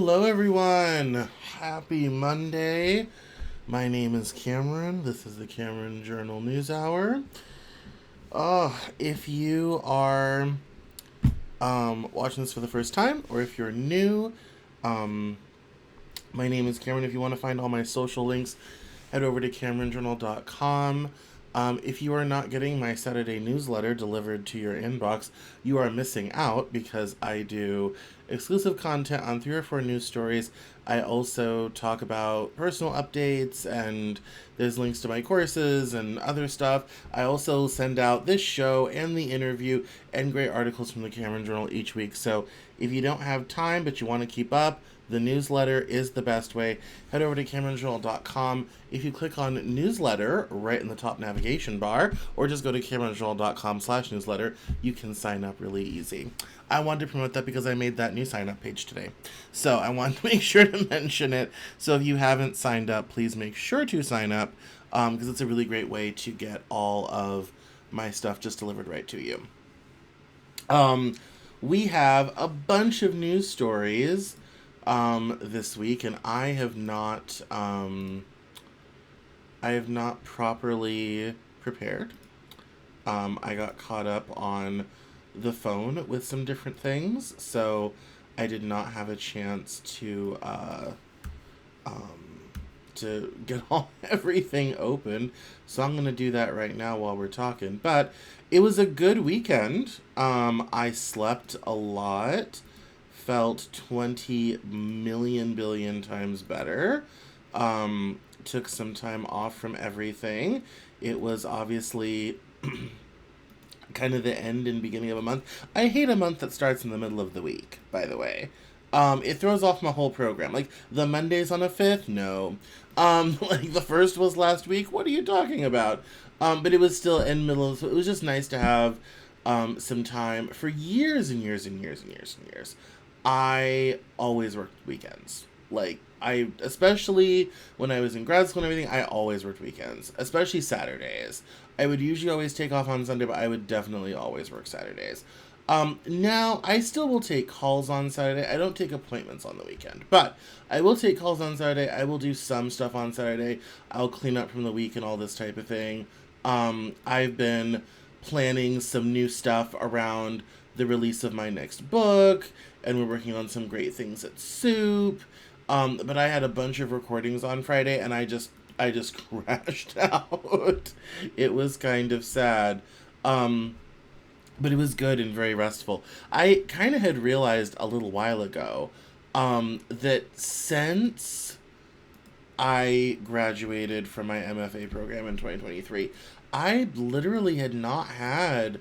Hello, everyone. Happy Monday. My name is Cameron. This is the Cameron Journal Newshour. If you are watching this for the first time, or if you're new, um, my name is Cameron. If you want to find all my social links, head over to CameronJournal.com. If you are not getting my Saturday newsletter delivered to your inbox, you are missing out because I do exclusive content on 3 or 4 news stories. I also talk about personal updates, and there's links to my courses and other stuff. I also send out this show and the interview and great articles from the Cameron Journal each week. So if you don't have time but you want to keep up, the newsletter is the best way. Head over to CameronJournal.com. If you click on newsletter right in the top navigation bar, or just go to CameronJournal.com/newsletter, you can sign up really easy. I wanted to promote that because I made that new sign up page today. So I wanted to make sure to mention it. So if you haven't signed up, please make sure to sign up because it's a really great way to get all of my stuff just delivered right to you. We have a bunch of news stories this week, and I have not properly prepared. I got caught up on the phone with some different things, so I did not have a chance to get everything open. So I'm gonna do that right now while we're talking. But it was a good weekend. I slept a lot. Felt 20 million billion times better. Took some time off from everything. It was obviously kind of the end and beginning of a month. I hate a month that starts in the middle of the week, by the way. It throws off my whole program. Like, the Mondays on the 5th? No. Like, the 1st was last week? What are you talking about? But it was still in the middle, so it was just nice to have some time. For years and years and years and years and years, I always worked weekends. Like, especially when I was in grad school and everything, I always worked weekends, especially Saturdays. I would usually always take off on Sunday, but I would definitely always work Saturdays. Now, I still will take calls on Saturday. I don't take appointments on the weekend, but I will take calls on Saturday. I will do some stuff on Saturday. I'll clean up from the week and all this type of thing. I've been planning some new stuff around the release of my next book, and we're working on some great things at Soup. But I had a bunch of recordings on Friday, and I just crashed out. It was kind of sad. But it was good and very restful. I kind of had realized a little while ago that since I graduated from my MFA program in 2023, I literally had not had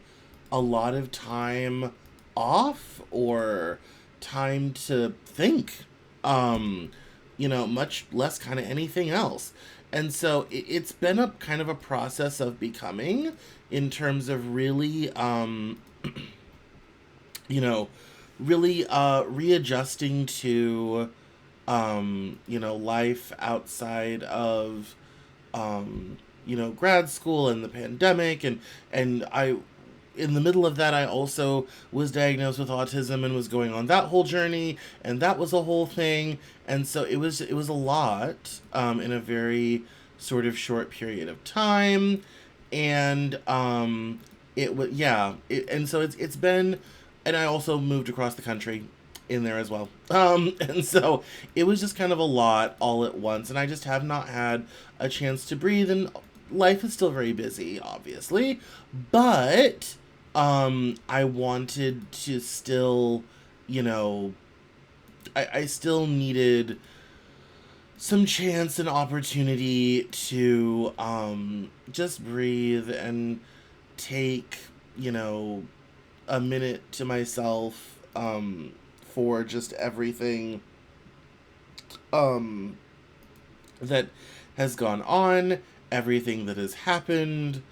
a lot of time off or time to think, much less kind of anything else. And so it's been a kind of a process of becoming, in terms of really, really readjusting to, life outside of, grad school and the pandemic. And I, in the middle of that, I also was diagnosed with autism and was going on that whole journey, and that was a whole thing. And so it was a lot, in a very sort of short period of time. And it was, yeah, and so it's been, and I also moved across the country in there as well. And so it was just kind of a lot all at once, and I just have not had a chance to breathe. And life is still very busy, obviously, but I wanted to still, I still needed some chance and opportunity to just breathe and take, a minute to myself for just everything that has gone on, everything that has happened.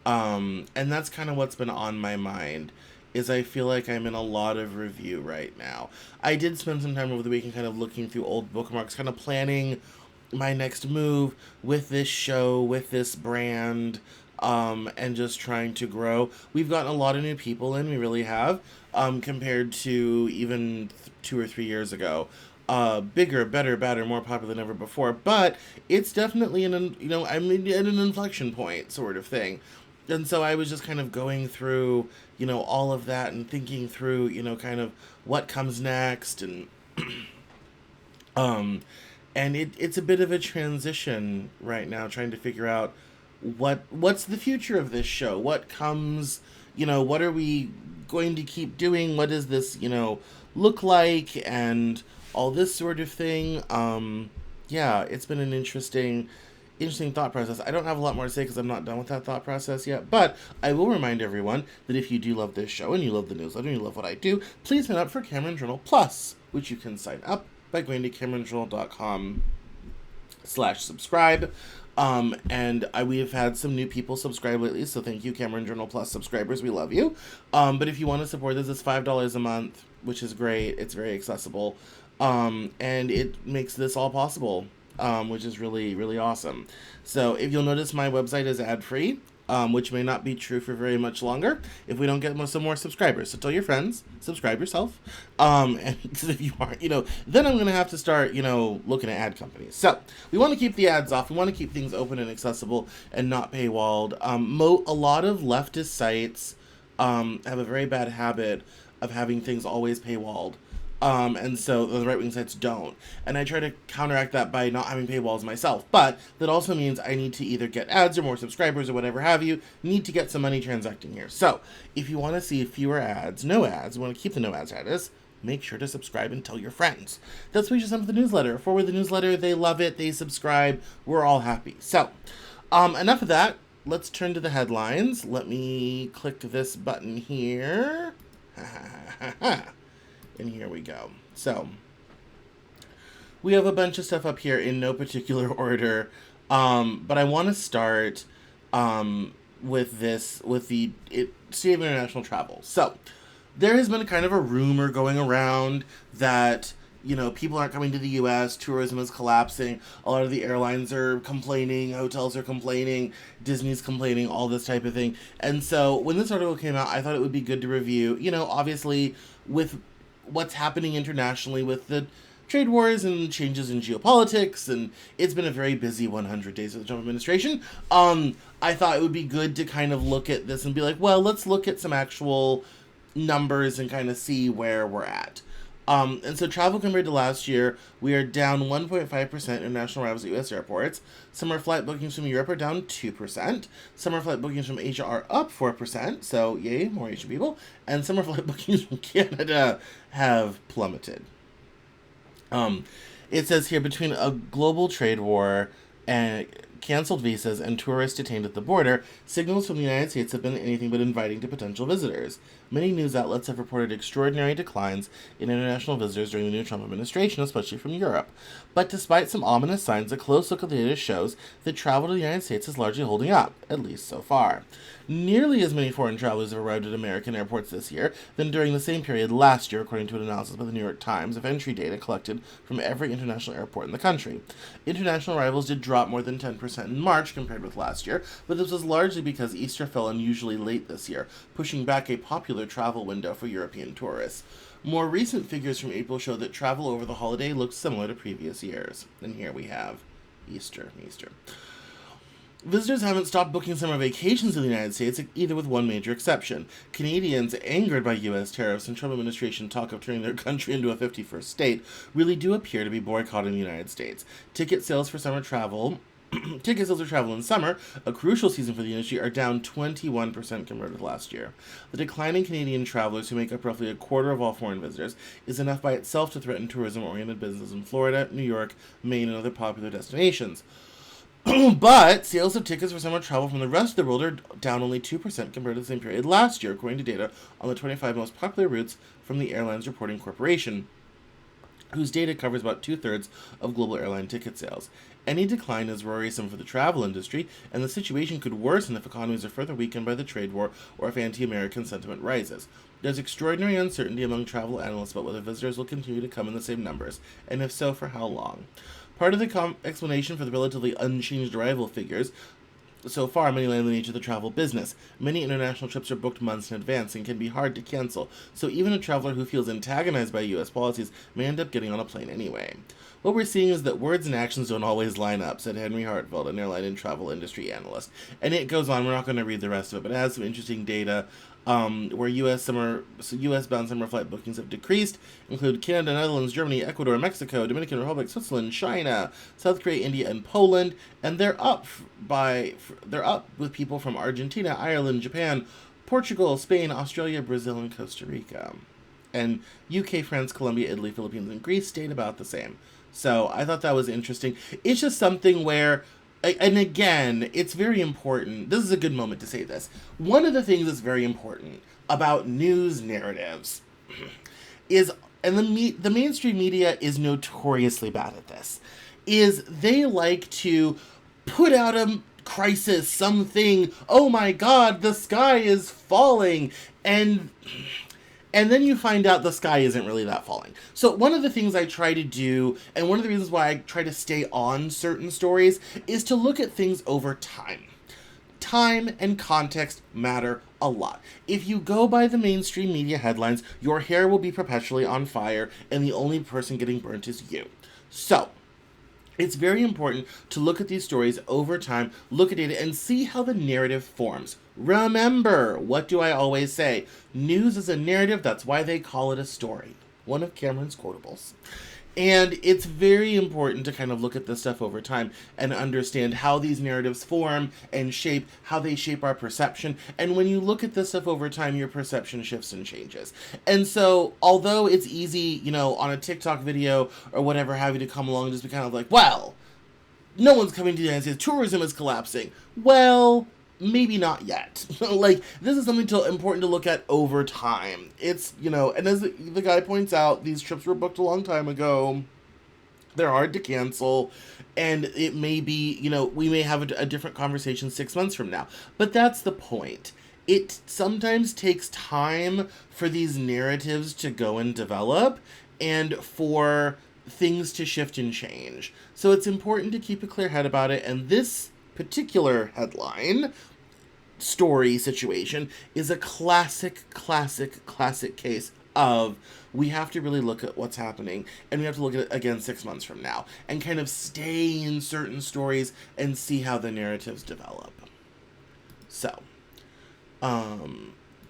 And that's kind of what's been on my mind, is I feel like I'm in a lot of review right now. I did spend some time over the weekend kind of looking through old bookmarks, kind of planning my next move with this show, with this brand, and just trying to grow. We've gotten a lot of new people in, we really have, compared to even 2 or 3 years ago. bigger, better, badder, more popular than ever before. But it's definitely I'm at an inflection point sort of thing. And so I was just kind of going through, all of that and thinking through, kind of what comes next um, and it's a bit of a transition right now, trying to figure out what's the future of this show, what comes, what are we going to keep doing, what does this, look like, and all this sort of thing. Yeah, it's been an interesting thought process. I don't have a lot more to say because I'm not done with that thought process yet, but I will remind everyone that if you do love this show and you love the newsletter and you love what I do, please sign up for Cameron Journal Plus, which you can sign up by going to CameronJournal.com/subscribe. We have had some new people subscribe lately, so thank you, Cameron Journal Plus subscribers. We love you. But if you want to support this, it's $5 a month, which is great. It's very accessible. And it makes this all possible, which is really, really awesome. So if you'll notice, my website is ad-free, which may not be true for very much longer if we don't get some more subscribers. So tell your friends, subscribe yourself. And if you aren't, then I'm going to have to start, looking at ad companies. So we want to keep the ads off. We want to keep things open and accessible and not paywalled. A lot of leftist sites have a very bad habit of having things always paywalled. And so the right-wing sites don't. And I try to counteract that by not having paywalls myself. But that also means I need to either get ads or more subscribers or whatever have you, need to get some money transacting here. So if you want to see fewer ads, no ads, you want to keep the no ads status, make sure to subscribe and tell your friends. That's why you just send the newsletter. Forward the newsletter, they love it, they subscribe, we're all happy. So, enough of that. Let's turn to the headlines. Let me click this button here. And here we go. So, we have a bunch of stuff up here in no particular order. But I want to start with the state of international travel. So, there has been kind of a rumor going around that, people aren't coming to the U.S., tourism is collapsing, a lot of the airlines are complaining, hotels are complaining, Disney's complaining, all this type of thing. And so, when this article came out, I thought it would be good to review, obviously, with what's happening internationally with the trade wars and changes in geopolitics, and it's been a very busy 100 days of the Trump administration. I thought it would be good to kind of look at this and be like, well, let's look at some actual numbers and kind of see where we're at. And so travel compared to last year, we are down 1.5% in national arrivals at U.S. airports. Summer flight bookings from Europe are down 2%. Summer flight bookings from Asia are up 4%, so yay, more Asian people. And summer flight bookings from Canada have plummeted. It says here, between a global trade war and canceled visas and tourists detained at the border, signals from the United States have been anything but inviting to potential visitors. Many news outlets have reported extraordinary declines in international visitors during the new Trump administration, especially from Europe. But despite some ominous signs, a close look at the data shows that travel to the United States is largely holding up, at least so far. Nearly as many foreign travelers have arrived at American airports this year than during the same period last year, according to an analysis by the New York Times of entry data collected from every international airport in the country. International arrivals did drop more than 10% in March compared with last year, but this was largely because Easter fell unusually late this year, pushing back a popular travel window for European tourists. More recent figures from April show that travel over the holiday looks similar to previous years. And here we have Easter. Visitors haven't stopped booking summer vacations in the United States, either, with one major exception. Canadians, angered by U.S. tariffs and Trump administration talk of turning their country into a 51st state, really do appear to be boycotting the United States. Ticket sales for travel in summer, a crucial season for the industry, are down 21% compared with last year. The decline in Canadian travelers, who make up roughly a quarter of all foreign visitors, is enough by itself to threaten tourism-oriented businesses in Florida, New York, Maine, and other popular destinations. But sales of tickets for summer travel from the rest of the world are down only 2% compared to the same period last year, according to data on the 25 most popular routes from the Airlines Reporting Corporation, whose data covers about 2/3 of global airline ticket sales. Any decline is worrisome for the travel industry, and the situation could worsen if economies are further weakened by the trade war or if anti-American sentiment rises. There's extraordinary uncertainty among travel analysts about whether visitors will continue to come in the same numbers, and if so, for how long. Part of the explanation for the relatively unchanged arrival figures so far, many land the nature of the travel business. Many international trips are booked months in advance and can be hard to cancel, so even a traveler who feels antagonized by U.S. policies may end up getting on a plane anyway. What we're seeing is that words and actions don't always line up, said Henry Hartfeld, an airline and travel industry analyst. And it goes on, we're not going to read the rest of it, but it has some interesting data where U.S.-bound summer flight bookings have decreased, include Canada, Netherlands, Germany, Ecuador, Mexico, Dominican Republic, Switzerland, China, South Korea, India, and Poland, and they're up with people from Argentina, Ireland, Japan, Portugal, Spain, Australia, Brazil, and Costa Rica. And UK, France, Colombia, Italy, Philippines, and Greece stayed about the same. So I thought that was interesting. It's just something where, and again, it's very important. This is a good moment to say this. One of the things that's very important about news narratives is, and the mainstream media is notoriously bad at this, is they like to put out a crisis, something, oh my God, the sky is falling, and then you find out the sky isn't really that falling. So one of the things I try to do, and one of the reasons why I try to stay on certain stories, is to look at things over time. Time and context matter a lot. If you go by the mainstream media headlines, your hair will be perpetually on fire, and the only person getting burnt is you. So it's very important to look at these stories over time, look at it, and see how the narrative forms. Remember, what do I always say? News is a narrative, that's why they call it a story. One of Cameron's quotables. And it's very important to kind of look at this stuff over time and understand how these narratives form and shape, how they shape our perception. And when you look at this stuff over time, your perception shifts and changes. And so, although it's easy, on a TikTok video or whatever have you to come along and just be kind of like, well, no one's coming to the United States, tourism is collapsing. Well, maybe not yet. This is something important to look at over time. It's, and as the guy points out, these trips were booked a long time ago. They're hard to cancel, and it may be, we may have a different conversation 6 months from now. But that's the point. It sometimes takes time for these narratives to go and develop, and for things to shift and change. So it's important to keep a clear head about it, and this particular headline story situation is a classic case of we have to really look at what's happening, and we have to look at it again 6 months from now and kind of stay in certain stories and see how the narratives develop. So,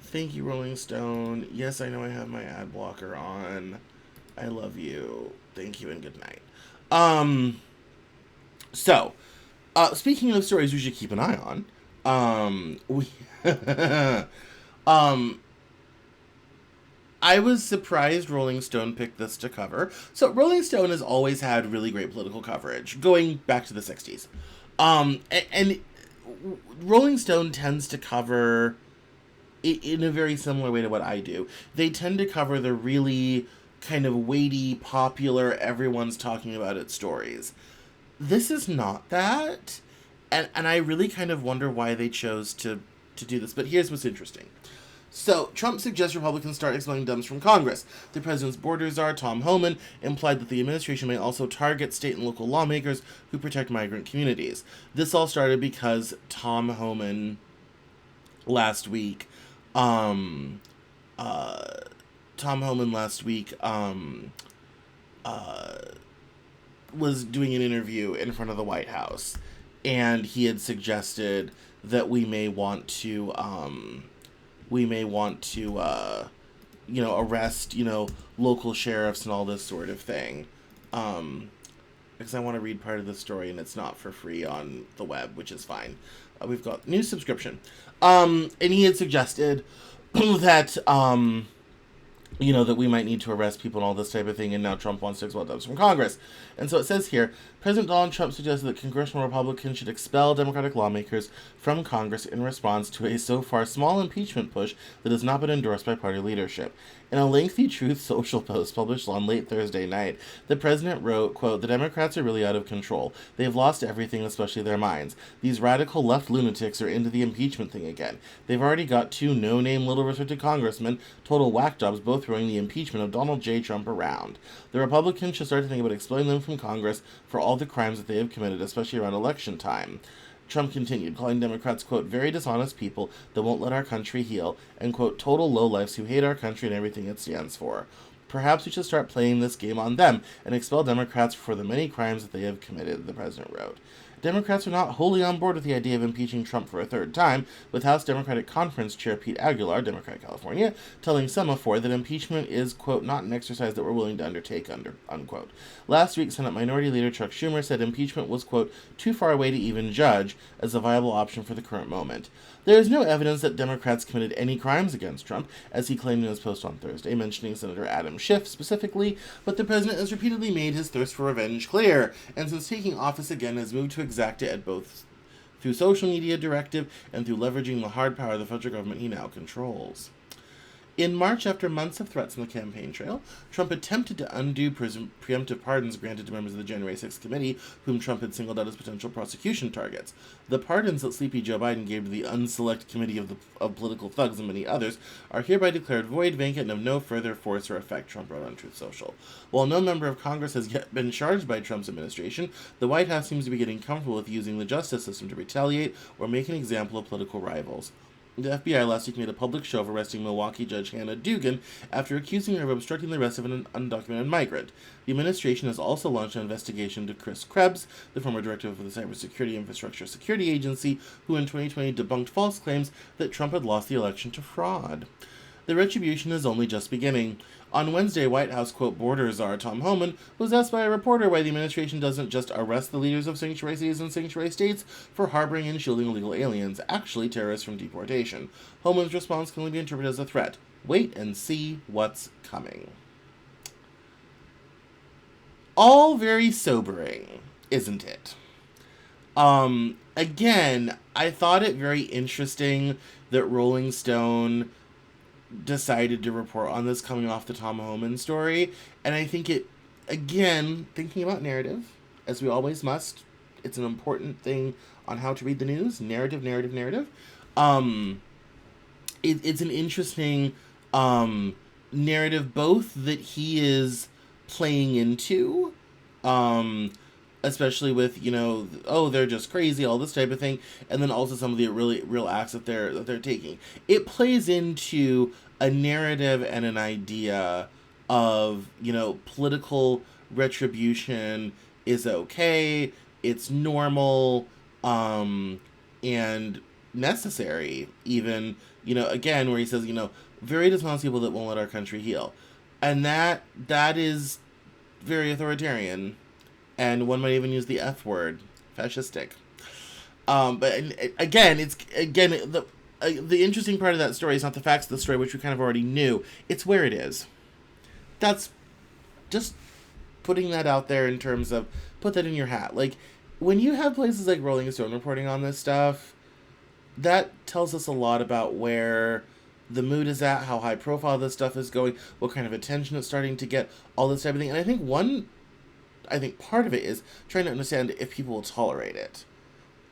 thank you, Rolling Stone. Yes, I know I have my ad blocker on. I love you. Thank you and good night. Speaking of stories we should keep an eye on, I was surprised Rolling Stone picked this to cover. So Rolling Stone has always had really great political coverage, going back to the 60s. And Rolling Stone tends to cover it in a very similar way to what I do. They tend to cover the really kind of weighty, popular, everyone's talking about it stories. This is not that, and I really kind of wonder why they chose to do this, but here's what's interesting. So, Trump suggests Republicans start expelling Dems from Congress. The president's border czar, Tom Homan, implied that the administration may also target state and local lawmakers who protect migrant communities. This all started because Tom Homan last week was doing an interview in front of the White House, and he had suggested that we may want to arrest, local sheriffs and all this sort of thing. Because I want to read part of the story, and it's not for free on the web, which is fine. We've got new subscription. And he had suggested that, that we might need to arrest people and all this type of thing, and now Trump wants to expel Dems from Congress. And so it says here, President Donald Trump suggested that congressional Republicans should expel Democratic lawmakers from Congress in response to a so far small impeachment push that has not been endorsed by party leadership. In a lengthy Truth Social post published on late Thursday night, the president wrote, quote, "The Democrats are really out of control. They've lost everything, especially their minds. These radical left lunatics are into the impeachment thing again. They've already got two no-name little respected congressmen, total whack jobs, both throwing the impeachment of Donald J. Trump around. The Republicans should start to think about expelling them from Congress for all the crimes that they have committed, especially around election time. Trump continued, calling Democrats, quote, very dishonest people that won't let our country heal, and, quote, total lowlifes who hate our country and everything it stands for. Perhaps we should start playing this game on them and expel Democrats for the many crimes that they have committed, the president wrote. Democrats are not wholly on board with the idea of impeaching Trump for a third time, with House Democratic Conference Chair Pete Aguilar, Democrat California, telling Semaphore that impeachment is, quote, not an exercise that we're willing to undertake, unquote. Last week, Senate Minority Leader Chuck Schumer said impeachment was, quote, too far away to even judge as a viable option for the current moment. There is no evidence that Democrats committed any crimes against Trump, as he claimed in his post on Thursday, mentioning Senator Adam Schiff specifically, but the president has repeatedly made his thirst for revenge clear, and since taking office again has moved to exact it at both through social media directive and through leveraging the hard power of the federal government he now controls. In March, after months of threats on the campaign trail, Trump attempted to undo preemptive pardons granted to members of the January 6th committee, whom Trump had singled out as potential prosecution targets. The pardons that sleepy Joe Biden gave to the unselect committee of political thugs and many others are hereby declared void, vacant, and of no further force or effect, Trump wrote on Truth Social. While no member of Congress has yet been charged by Trump's administration, the White House seems to be getting comfortable with using the justice system to retaliate or make an example of political rivals. The FBI last week made a public show of arresting Milwaukee Judge Hannah Dugan after accusing her of obstructing the arrest of an undocumented migrant. The administration has also launched an investigation into Chris Krebs, the former director of the Cybersecurity Infrastructure Security Agency, who in 2020 debunked false claims that Trump had lost the election to fraud. The retribution is only just beginning. On Wednesday, White House, quote, border czar Tom Homan was asked by a reporter why the administration doesn't just arrest the leaders of sanctuary cities and sanctuary states for harboring and shielding illegal aliens, actually terrorists from deportation. Homan's response can only be interpreted as a threat. Wait and see what's coming. All very sobering, isn't it? Again, I thought it very interesting that Rolling Stone decided to report on this coming off the Tom Homan story, and I think it, again, thinking about narrative, as we always must, it's an important thing on how to read the news, narrative. It's an interesting narrative, both that he is playing into, especially with, oh, they're just crazy, all this type of thing, and then also some of the really real acts that they're taking. It plays into a narrative and an idea of, political retribution is okay, it's normal, and necessary, even, again, where he says, very dishonest people that won't let our country heal. And that is very authoritarian. And one might even use the F word, fascistic. But again, the interesting part of that story is not the facts of the story, which we kind of already knew. It's where it is. That's just putting that out there in terms of, put that in your hat. Like, when you have places like Rolling Stone reporting on this stuff, that tells us a lot about where the mood is at, how high profile this stuff is going, what kind of attention it's starting to get, all this type of thing. And I think part of it is trying to understand if people will tolerate it.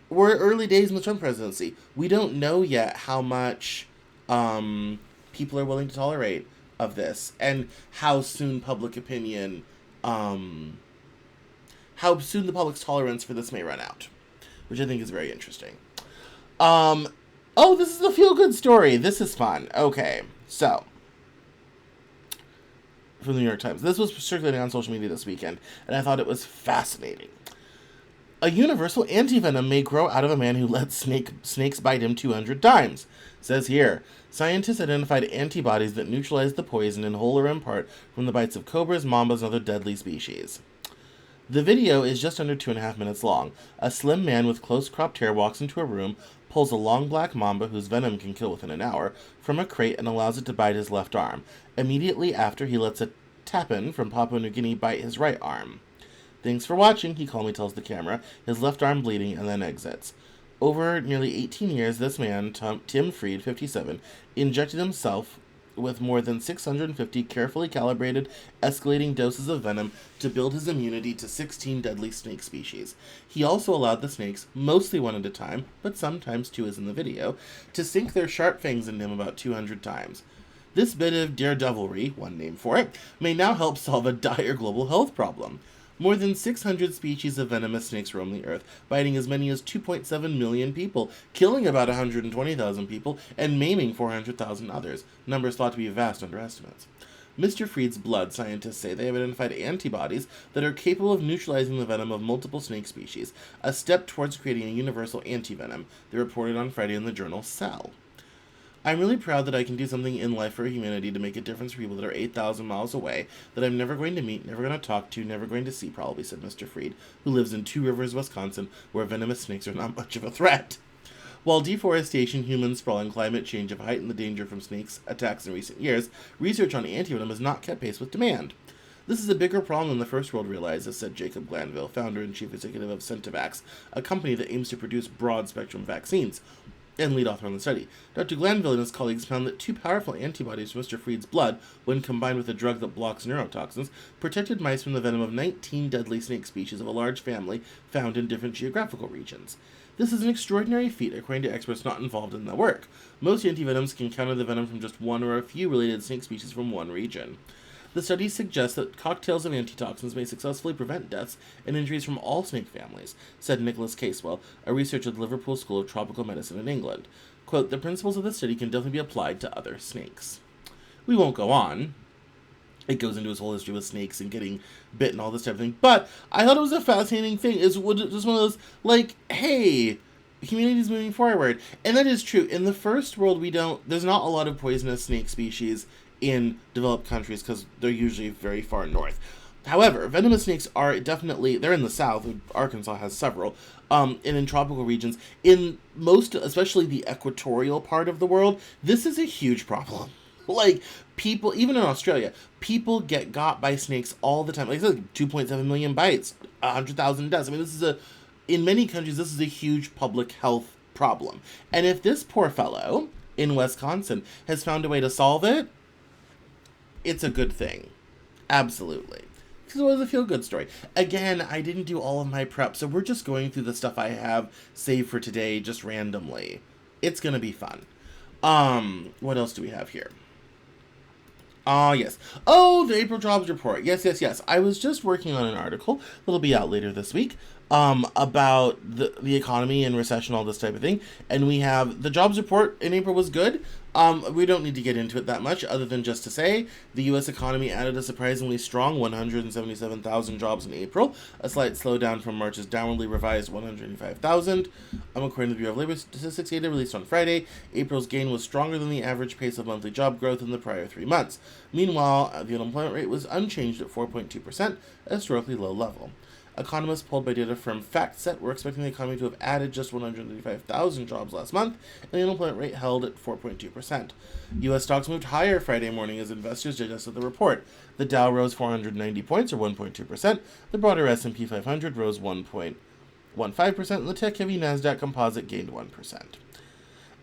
We're early days in the Trump presidency. We don't know yet how much people are willing to tolerate of this, and how soon public opinion, how soon the public's tolerance for this may run out, which I think is very interesting. Oh, this is a feel-good story. This is fun. Okay, so from the New York Times. This was circulating on social media this weekend, and I thought it was fascinating. A universal antivenom may grow out of a man who let snakes bite him 200 times. It says here, scientists identified antibodies that neutralize the poison in whole or in part from the bites of cobras, mambas, and other deadly species. The video is just under 2.5 minutes long. A slim man with close cropped hair walks into a room, pulls a long black mamba, whose venom can kill within an hour, from a crate and allows it to bite his left arm. Immediately after, he lets a tapan from Papua New Guinea bite his right arm. Thanks for watching, he calmly tells the camera, his left arm bleeding, and then exits. Over nearly 18 years, this man, Tim Freed, 57, injected himself with more than 650 carefully calibrated, escalating doses of venom to build his immunity to 16 deadly snake species. He also allowed the snakes, mostly one at a time, but sometimes two as in the video, to sink their sharp fangs into him about 200 times. This bit of daredevilry, one name for it, may now help solve a dire global health problem. More than 600 species of venomous snakes roam the earth, biting as many as 2.7 million people, killing about 120,000 people, and maiming 400,000 others, numbers thought to be vast underestimates. Mr. Freed's blood, scientists say they have identified antibodies that are capable of neutralizing the venom of multiple snake species, a step towards creating a universal antivenom, they reported on Friday in the journal Cell. I'm really proud that I can do something in life for humanity to make a difference for people that are 8,000 miles away, that I'm never going to meet, never going to talk to, never going to see, probably, said Mr. Freed, who lives in Two Rivers, Wisconsin, where venomous snakes are not much of a threat. While deforestation, human sprawl, and climate change have heightened the danger from snakes attacks in recent years, research on antivenom has not kept pace with demand. This is a bigger problem than the first world realizes, said Jacob Glanville, founder and chief executive of Centavax, a company that aims to produce broad-spectrum vaccines, and lead author on the study. Dr. Glanville and his colleagues found that two powerful antibodies from Mr. Freed's blood, when combined with a drug that blocks neurotoxins, protected mice from the venom of 19 deadly snake species of a large family found in different geographical regions. This is an extraordinary feat, according to experts not involved in the work. Most antivenoms can counter the venom from just one or a few related snake species from one region. The study suggests that cocktails of antitoxins may successfully prevent deaths and injuries from all snake families, said Nicholas Casewell, a researcher at the Liverpool School of Tropical Medicine in England. Quote, the principles of the study can definitely be applied to other snakes. We won't go on. It goes into his whole history with snakes and getting bit and all this type of thing. But I thought it was a fascinating thing. It's just one of those, like, hey, humanity's moving forward. And that is true. In the first world, there's not a lot of poisonous snake species in developed countries because they're usually very far north. However, venomous snakes are definitely, they're in the south. Arkansas has several. And in tropical regions, in most, especially the equatorial part of the world, this is a huge problem. Like, people, even in Australia, people get got by snakes all the time. Like I said, 2.7 million bites, 100,000 deaths. I mean, in many countries, this is a huge public health problem. And if this poor fellow in Wisconsin has found a way to solve it, it's a good thing. Absolutely. Because it was a feel-good story. Again, I didn't do all of my prep, so we're just going through the stuff I have saved for today just randomly. It's going to be fun. What else do we have here? Yes. Oh, the April jobs report. Yes. I was just working on an article that'll be out later this week about the economy and recession, all this type of thing. And we have the jobs report in April was good. We don't need to get into it that much other than just to say the U.S. economy added a surprisingly strong 177,000 jobs in April, a slight slowdown from March's downwardly revised 185,000. According to the Bureau of Labor Statistics data released on Friday, April's gain was stronger than the average pace of monthly job growth in the prior 3 months. Meanwhile, the unemployment rate was unchanged at 4.2%, a historically low level. Economists polled by data firm FactSet were expecting the economy to have added just 135,000 jobs last month, and the unemployment rate held at 4.2%. U.S. stocks moved higher Friday morning as investors digested the report. The Dow rose 490 points, or 1.2%. The broader S&P 500 rose 1.15%, and the tech-heavy NASDAQ composite gained 1%.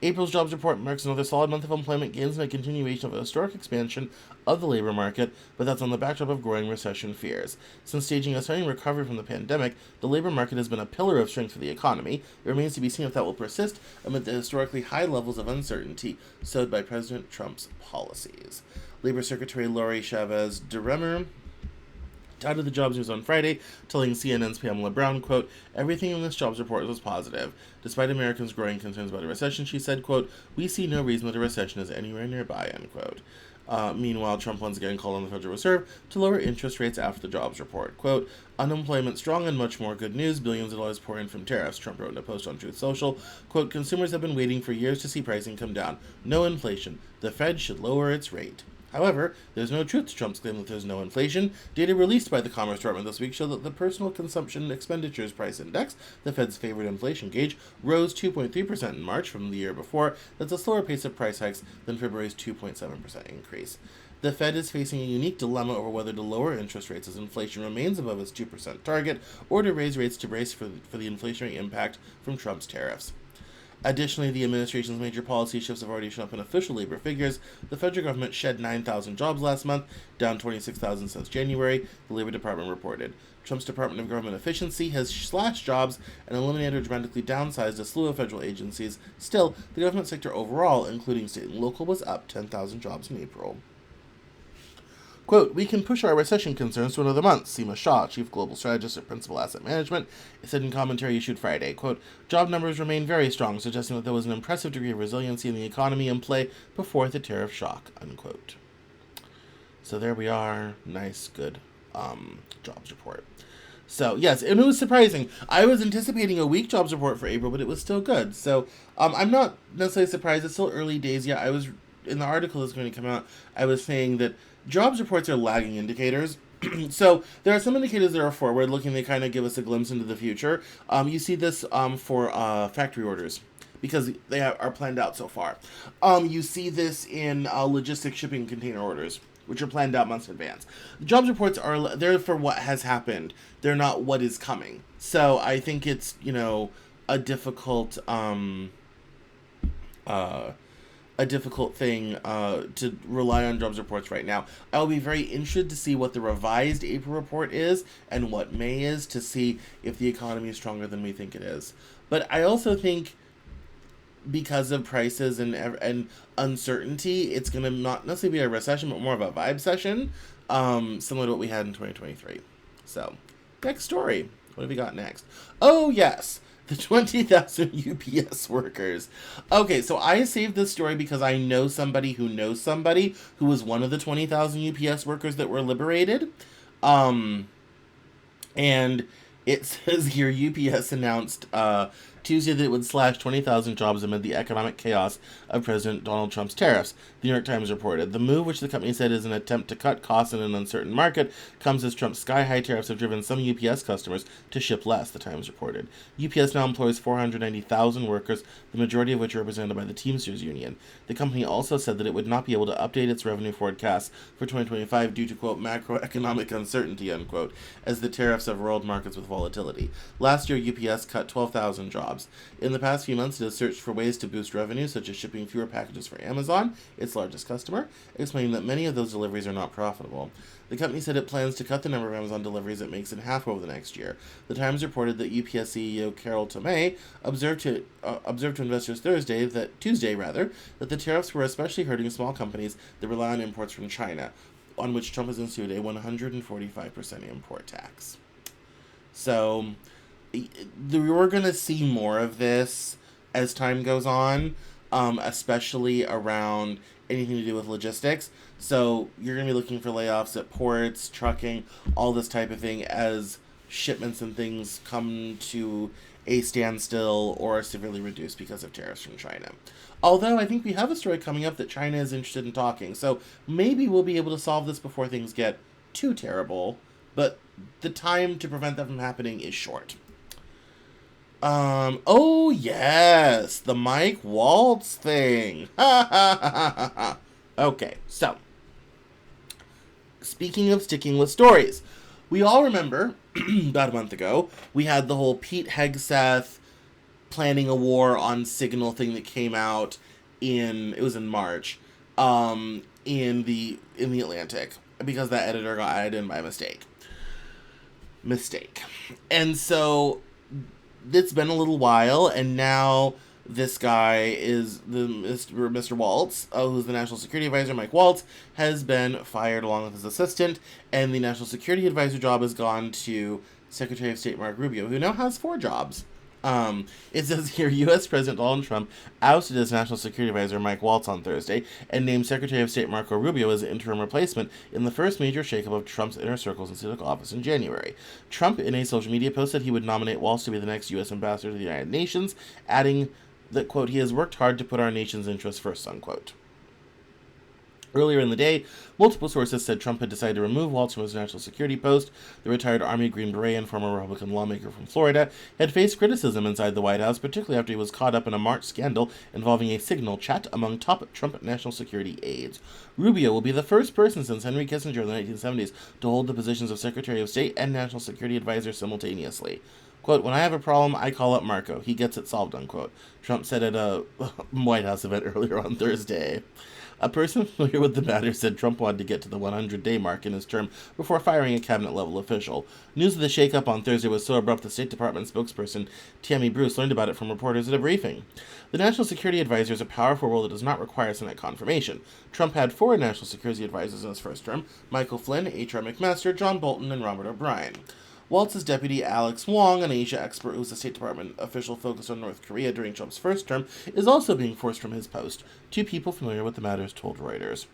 April's jobs report marks another solid month of employment gains and a continuation of a historic expansion of the labor market, but that's on the backdrop of growing recession fears. Since staging a stunning recovery from the pandemic, the labor market has been a pillar of strength for the economy. It remains to be seen if that will persist amid the historically high levels of uncertainty sowed by President Trump's policies. Labor Secretary Lori Chavez DeRemer touted the jobs news on Friday, telling CNN's Pamela Brown, quote, everything in this jobs report was positive. Despite Americans' growing concerns about a recession, she said, quote, we see no reason that a recession is anywhere nearby, unquote. Meanwhile, Trump once again called on the Federal Reserve to lower interest rates after the jobs report. Quote, unemployment strong and much more good news, billions of dollars pour in from tariffs, Trump wrote in a post on Truth Social. Quote, consumers have been waiting for years to see pricing come down. No inflation. The Fed should lower its rate. However, there's no truth to Trump's claim that there's no inflation. Data released by the Commerce Department this week show that the Personal Consumption Expenditures Price Index, the Fed's favorite inflation gauge, rose 2.3% in March from the year before. That's a slower pace of price hikes than February's 2.7% increase. The Fed is facing a unique dilemma over whether to lower interest rates as inflation remains above its 2% target, or to raise rates to brace for the inflationary impact from Trump's tariffs. Additionally, the administration's major policy shifts have already shown up in official labor figures. The federal government shed 9,000 jobs last month, down 26,000 since January, the Labor Department reported. Trump's Department of Government Efficiency has slashed jobs and eliminated or dramatically downsized a slew of federal agencies. Still, the government sector overall, including state and local, was up 10,000 jobs in April. Quote, we can push our recession concerns to another month, Seema Shah, chief global strategist at Principal Asset Management, said in commentary issued Friday. Quote, job numbers remain very strong, suggesting that there was an impressive degree of resiliency in the economy in play before the tariff shock, unquote. So there we are. Nice, good jobs report. So, yes, and it was surprising. I was anticipating a weak jobs report for April, but it was still good. So, I'm not necessarily surprised. It's still early days yet. I was, in the article that's going to come out, I was saying that jobs reports are lagging indicators. So, there are some indicators that are forward-looking. They kind of give us a glimpse into the future. You see this for factory orders, because they are planned out so far. You see this in logistics shipping container orders, which are planned out months in advance. Jobs reports are there for what has happened. They're not what is coming. So I think it's, a difficult thing to rely on jobs reports right now. I'll be very interested to see what the revised April report is and what May is, to see if the economy is stronger than we think it is. But I also think, because of prices and uncertainty, it's going to not necessarily be a recession, but more of a vibe session, similar to what we had in 2023. So, next story. What have we got next? Oh, yes. The 20,000 UPS workers. Okay, so I saved this story because I know somebody who knows somebody who was one of the 20,000 UPS workers that were liberated. And it says here, UPS announced Tuesday that it would slash 20,000 jobs amid the economic chaos of President Donald Trump's tariffs, the New York Times reported. The move, which the company said is an attempt to cut costs in an uncertain market, comes as Trump's sky-high tariffs have driven some UPS customers to ship less, the Times reported. UPS now employs 490,000 workers, the majority of which are represented by the Teamsters Union. The company also said that it would not be able to update its revenue forecasts for 2025 due to, quote, macroeconomic uncertainty, unquote, as the tariffs have roiled markets with volatility. Last year, UPS cut 12,000 jobs. In the past few months, it has searched for ways to boost revenue, such as shipping fewer packages for Amazon, its largest customer, explaining that many of those deliveries are not profitable. The company said it plans to cut the number of Amazon deliveries it makes in half over the next year. The Times reported that UPS CEO Carol Tomei observed to investors Tuesday that the tariffs were especially hurting small companies that rely on imports from China, on which Trump has instituted a 145% import tax. So, we're going to see more of this as time goes on, especially around anything to do with logistics. So you're going to be looking for layoffs at ports, trucking, all this type of thing as shipments and things come to a standstill or are severely reduced because of tariffs from China. Although I think we have a story coming up that China is interested in talking. So maybe we'll be able to solve this before things get too terrible, but the time to prevent that from happening is short. Oh yes, the Mike Waltz thing. Okay, so, speaking of sticking with stories, we all remember, about a month ago, we had the whole Pete Hegseth planning a war on Signal thing that came out it was in March, in the Atlantic, because that editor got added in by mistake. And so, it's been a little while, and now this guy is Mr. Waltz, who's the National Security Advisor, Mike Waltz, has been fired along with his assistant, and the National Security Advisor job has gone to Secretary of State Marco Rubio, who now has 4 jobs. It says here, U.S. President Donald Trump ousted his National Security Advisor Mike Waltz on Thursday and named Secretary of State Marco Rubio as interim replacement in the first major shakeup of Trump's inner circles since he took office in January. Trump, in a social media post, said he would nominate Waltz to be the next U.S. ambassador to the United Nations, adding that, quote, he has worked hard to put our nation's interests first, unquote. Earlier in the day, multiple sources said Trump had decided to remove Waltz from his national security post. The retired Army Green Beret and former Republican lawmaker from Florida had faced criticism inside the White House, particularly after he was caught up in a March scandal involving a Signal chat among top Trump national security aides. Rubio will be the first person since Henry Kissinger in the 1970s to hold the positions of Secretary of State and National Security Advisor simultaneously. Quote, when I have a problem, I call up Marco. He gets it solved, unquote. Trump said at a White House event earlier on Thursday. A person familiar with the matter said Trump wanted to get to the 100-day mark in his term before firing a cabinet-level official. News of the shakeup on Thursday was so abrupt the State Department spokesperson Tammy Bruce learned about it from reporters at a briefing. The National Security Advisor is a powerful role that does not require Senate confirmation. Trump had 4 national security advisors in his first term: Michael Flynn, H.R. McMaster, John Bolton, and Robert O'Brien. Waltz's deputy Alex Wong, an Asia expert who was a State Department official focused on North Korea during Trump's first term, is also being forced from his post. 2 people familiar with the matters told Reuters.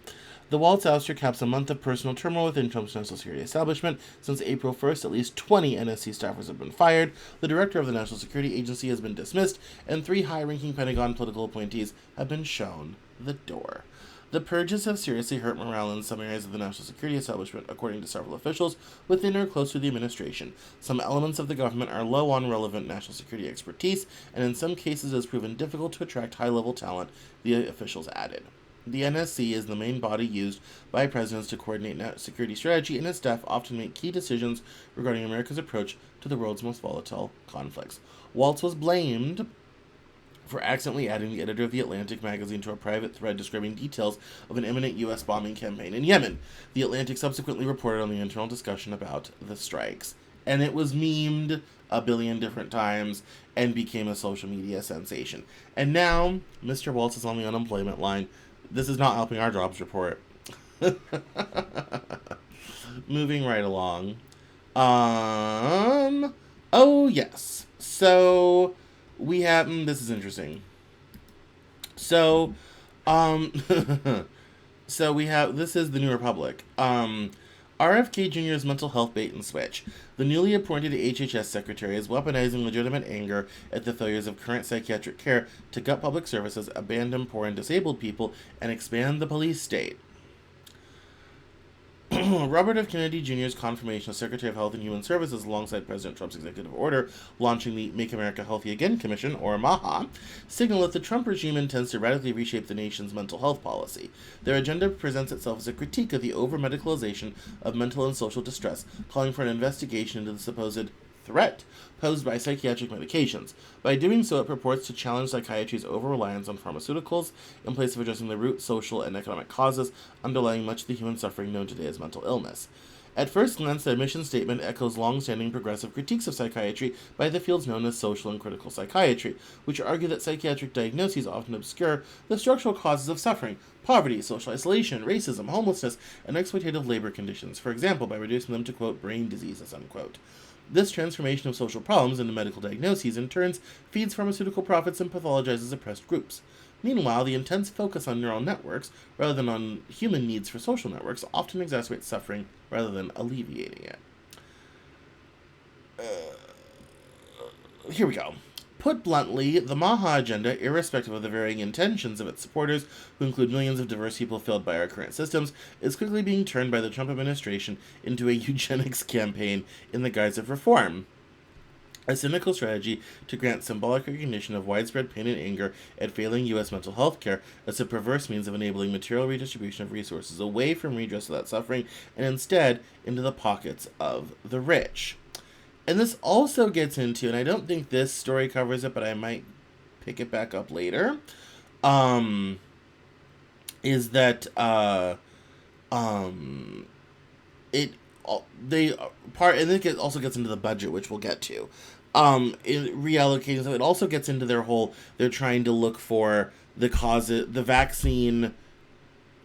The Walz ouster caps a month of personal turmoil within Trump's national security establishment. Since April 1st, at least 20 NSC staffers have been fired, the director of the National Security Agency has been dismissed, and 3 high-ranking Pentagon political appointees have been shown the door. The purges have seriously hurt morale in some areas of the national security establishment, according to several officials within or close to the administration. Some elements of the government are low on relevant national security expertise, and in some cases it has proven difficult to attract high-level talent, the officials added. The NSC is the main body used by presidents to coordinate security strategy, and its staff often make key decisions regarding America's approach to the world's most volatile conflicts. Waltz was blamed for accidentally adding the editor of The Atlantic magazine to a private thread describing details of an imminent U.S. bombing campaign in Yemen. The Atlantic subsequently reported on the internal discussion about the strikes, and it was memed a billion different times and became a social media sensation. And now, Mr. Waltz is on the unemployment line. This is not helping our jobs report. Moving right along. Oh, yes. So we have, this is interesting. So, so we have, this is the New Republic. RFK Jr.'s mental health bait and switch. The newly appointed HHS secretary is weaponizing legitimate anger at the failures of current psychiatric care to gut public services, abandon poor and disabled people, and expand the police state. Robert F. Kennedy Jr.'s confirmation as Secretary of Health and Human Services alongside President Trump's executive order launching the Make America Healthy Again Commission, or MAHA, signal that the Trump regime intends to radically reshape the nation's mental health policy. Their agenda presents itself as a critique of the over-medicalization of mental and social distress, calling for an investigation into the supposed threat posed by psychiatric medications. By doing so, it purports to challenge psychiatry's over-reliance on pharmaceuticals in place of addressing the root social and economic causes underlying much of the human suffering known today as mental illness. At first glance, the mission statement echoes long-standing progressive critiques of psychiatry by the fields known as social and critical psychiatry, which argue that psychiatric diagnoses often obscure the structural causes of suffering: poverty, social isolation, racism, homelessness, and exploitative labor conditions, for example, by reducing them to, quote, brain diseases, unquote. This transformation of social problems into medical diagnoses in turn feeds pharmaceutical profits and pathologizes oppressed groups. Meanwhile, the intense focus on neural networks, rather than on human needs for social networks, often exacerbates suffering rather than alleviating it. Here we go. Put bluntly, the MAHA agenda, irrespective of the varying intentions of its supporters, who include millions of diverse people failed by our current systems, is quickly being turned by the Trump administration into a eugenics campaign in the guise of reform. A cynical strategy to grant symbolic recognition of widespread pain and anger at failing U.S. mental health care as a perverse means of enabling material redistribution of resources away from redress of that suffering and instead into the pockets of the rich. And this also gets into, and I don't think this story covers it, but I might pick it back up later, is that and it also gets into the budget, which we'll get to. In reallocating, so it also gets into they're trying to look for the vaccine,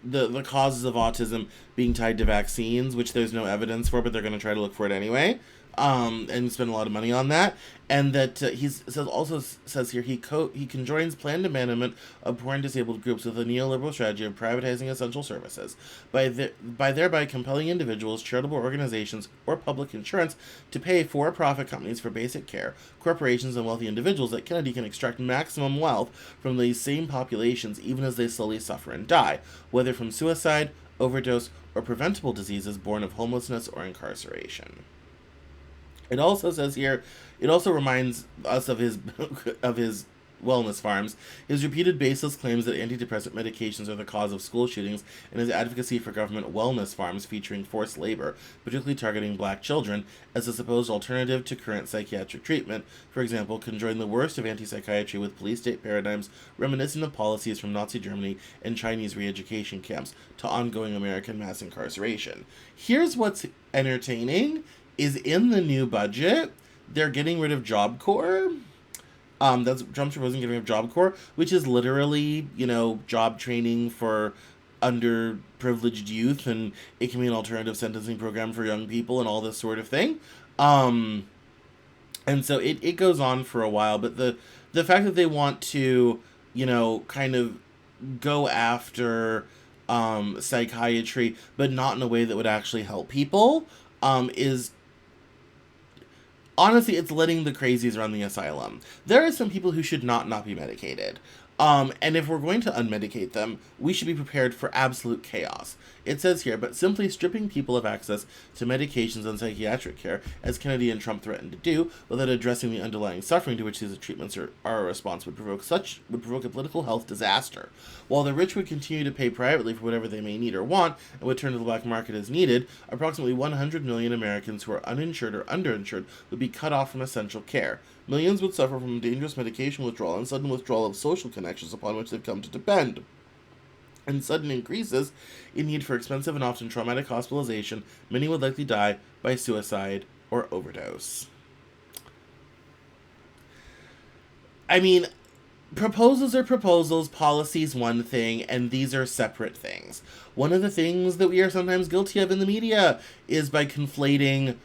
the causes of autism being tied to vaccines, which there's no evidence for, but they're going to try to look for it anyway. And spend a lot of money on that, and that he says here he conjoins planned abandonment of poor and disabled groups with a neoliberal strategy of privatizing essential services, by thereby compelling individuals, charitable organizations, or public insurance to pay for-profit companies for basic care, corporations, and wealthy individuals that Kennedy can extract maximum wealth from these same populations even as they slowly suffer and die, whether from suicide, overdose, or preventable diseases born of homelessness or incarceration. It also says here, it also reminds us of his wellness farms, his repeated baseless claims that antidepressant medications are the cause of school shootings, and his advocacy for government wellness farms featuring forced labor, particularly targeting black children, as a supposed alternative to current psychiatric treatment, for example, conjoin the worst of anti-psychiatry with police-state paradigms reminiscent of policies from Nazi Germany and Chinese re-education camps to ongoing American mass incarceration. Here's what's entertaining, is in the new budget, they're getting rid of Job Corps. That's Trump's proposing getting rid of Job Corps, which is literally, job training for underprivileged youth, and it can be an alternative sentencing program for young people and all this sort of thing. And so it goes on for a while, but the fact that they want to, kind of go after psychiatry, but not in a way that would actually help people, is honestly, it's letting the crazies run the asylum. There are some people who should not be medicated. And if we're going to unmedicate them, we should be prepared for absolute chaos. It says here, but simply stripping people of access to medications and psychiatric care, as Kennedy and Trump threatened to do, without addressing the underlying suffering to which these treatments are a response, would provoke a political health disaster. While the rich would continue to pay privately for whatever they may need or want, and would turn to the black market as needed, approximately 100 million Americans who are uninsured or underinsured would be cut off from essential care. Millions would suffer from dangerous medication withdrawal and sudden withdrawal of social connections upon which they've come to depend, and sudden increases in need for expensive and often traumatic hospitalization. Many would likely die by suicide or overdose. I mean, proposals are proposals, policy's one thing, and these are separate things. One of the things that we are sometimes guilty of in the media is by conflating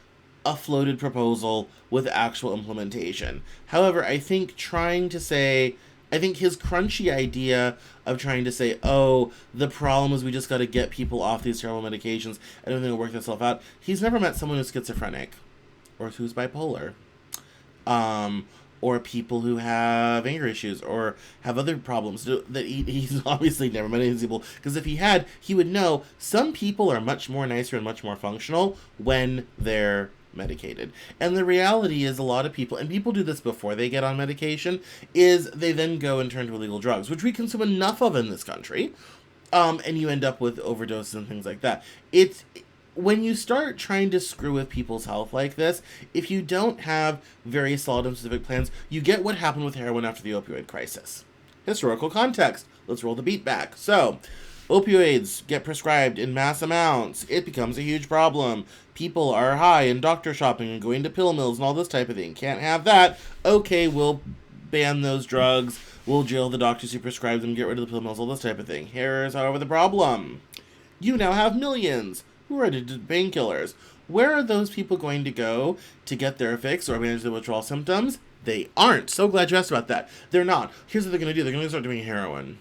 a floated proposal with actual implementation. However, I think his crunchy idea of trying to say, oh, the problem is we just got to get people off these terrible medications and everything will work itself out. He's never met someone who's schizophrenic or who's bipolar, or people who have anger issues or have other problems that he's obviously never met any of these people, because if he had, he would know some people are much more nicer and much more functional when they're medicated. And the reality is a lot of people, and people do this before they get on medication, is they then go and turn to illegal drugs, which we consume enough of in this country, and you end up with overdoses and things like that. It's when you start trying to screw with people's health like this, if you don't have very solid and specific plans, you get what happened with heroin after the opioid crisis. Historical context. Let's roll the beat back. So, opioids get prescribed in mass amounts. It becomes a huge problem. People are high and doctor shopping and going to pill mills and all this type of thing. Can't have that. Okay, we'll ban those drugs. We'll jail the doctors who prescribe them, get rid of the pill mills, all this type of thing. Here's, however, the problem. You now have millions who are addicted to painkillers. Where are those people going to go to get their fix or manage their withdrawal symptoms? They aren't. So glad you asked about that. They're not. Here's what they're going to do. They're going to start doing heroin.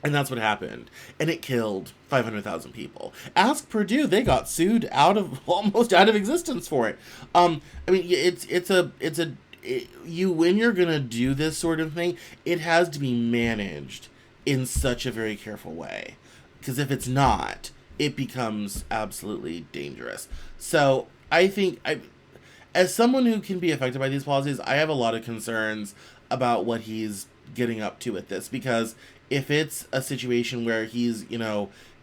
And that's what happened. And it killed 500,000 people. Ask Purdue. They got sued almost out of existence for it. When you're going to do this sort of thing, it has to be managed in such a very careful way. Because if it's not, it becomes absolutely dangerous. So I think, as someone who can be affected by these policies, I have a lot of concerns about what he's getting up to with this, because if it's a situation where he's,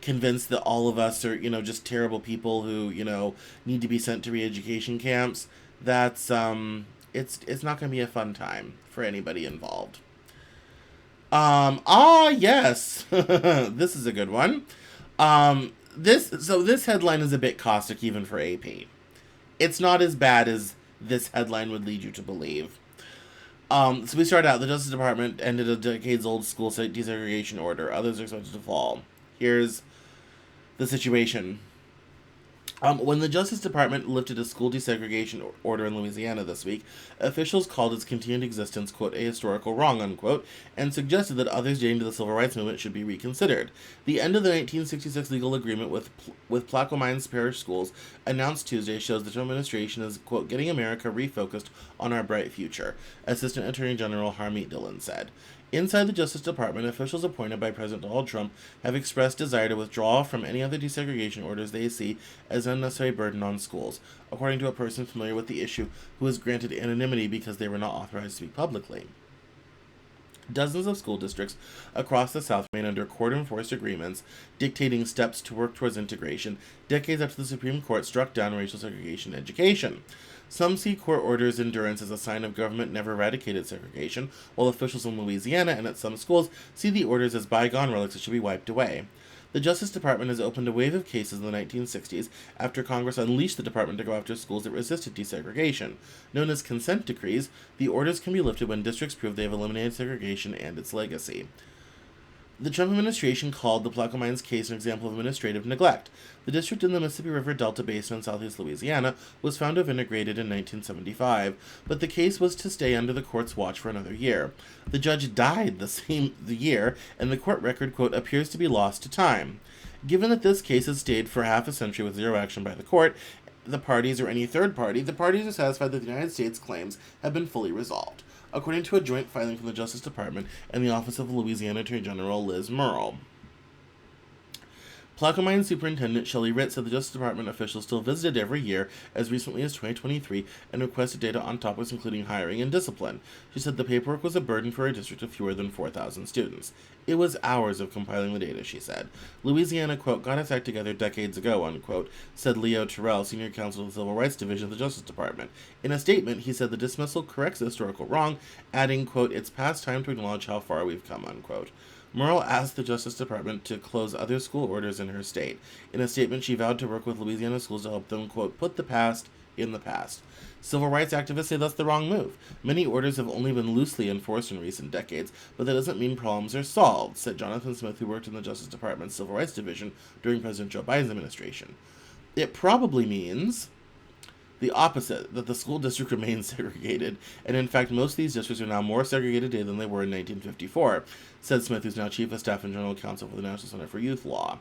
convinced that all of us are, just terrible people who, need to be sent to re-education camps, that's, it's not going to be a fun time for anybody involved. Yes. This is a good one. This headline is a bit caustic even for AP. It's not as bad as this headline would lead you to believe. So we start out, the Justice Department ended a decades-old school site desegregation order. Others are expected to fall. Here's the situation. When the Justice Department lifted a school desegregation order in Louisiana this week, officials called its continued existence, quote, a historical wrong, unquote, and suggested that others dating to the civil rights movement should be reconsidered. The end of the 1966 legal agreement with Plaquemines Parish Schools, announced Tuesday, shows the Trump administration is, quote, getting America refocused on our bright future, Assistant Attorney General Harmeet Dillon said. Inside the Justice Department, officials appointed by President Donald Trump have expressed desire to withdraw from any other desegregation orders they see as an unnecessary burden on schools, according to a person familiar with the issue who was granted anonymity because they were not authorized to speak publicly. Dozens of school districts across the South remain under court-enforced agreements dictating steps to work towards integration, decades after the Supreme Court struck down racial segregation in education. Some see court orders' endurance as a sign of government never eradicated segregation, while officials in Louisiana and at some schools see the orders as bygone relics that should be wiped away. The Justice Department has opened a wave of cases in the 1960s after Congress unleashed the department to go after schools that resisted desegregation. Known as consent decrees, the orders can be lifted when districts prove they have eliminated segregation and its legacy. The Trump administration called the Plaquemines case an example of administrative neglect. The district in the Mississippi River Delta Basin in southeast Louisiana was found to have integrated in 1975, but the case was to stay under the court's watch for another year. The judge died the year, and the court record, quote, appears to be lost to time. Given that this case has stayed for half a century with zero action by the court, the parties or any third party, the parties are satisfied that the United States' claims have been fully resolved, according to a joint filing from the Justice Department and the Office of Louisiana Attorney General Liz Murrell. Plaquemine Superintendent Shelley Ritt said the Justice Department officials still visited every year as recently as 2023 and requested data on topics including hiring and discipline. She said the paperwork was a burden for a district of fewer than 4,000 students. It was hours of compiling the data, she said. Louisiana, quote, got its act together decades ago, unquote, said Leo Terrell, senior counsel of the Civil Rights Division of the Justice Department. In a statement, he said the dismissal corrects the historical wrong, adding, quote, it's past time to acknowledge how far we've come, unquote. Murrell asked the Justice Department to close other school orders in her state. In a statement, she vowed to work with Louisiana schools to help them, quote, put the past in the past. Civil rights activists say that's the wrong move. Many orders have only been loosely enforced in recent decades, but that doesn't mean problems are solved, said Jonathan Smith, who worked in the Justice Department's Civil Rights Division during President Joe Biden's administration. It probably means the opposite, that the school district remains segregated, and in fact most of these districts are now more segregated today than they were in 1954, said Smith, who's now Chief of Staff and General Counsel for the National Center for Youth Law.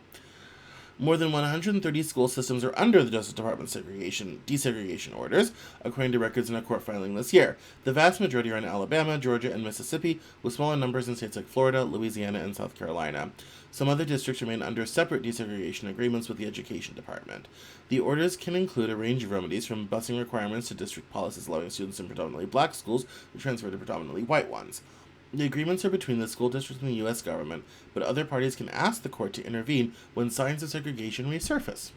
More than 130 school systems are under the Justice Department's desegregation orders, according to records in a court filing this year. The vast majority are in Alabama, Georgia, and Mississippi, with smaller numbers in states like Florida, Louisiana, and South Carolina. Some other districts remain under separate desegregation agreements with the Education Department. The orders can include a range of remedies, from busing requirements to district policies allowing students in predominantly black schools to transfer to predominantly white ones. The agreements are between the school district and the U.S. government, but other parties can ask the court to intervene when signs of segregation resurface.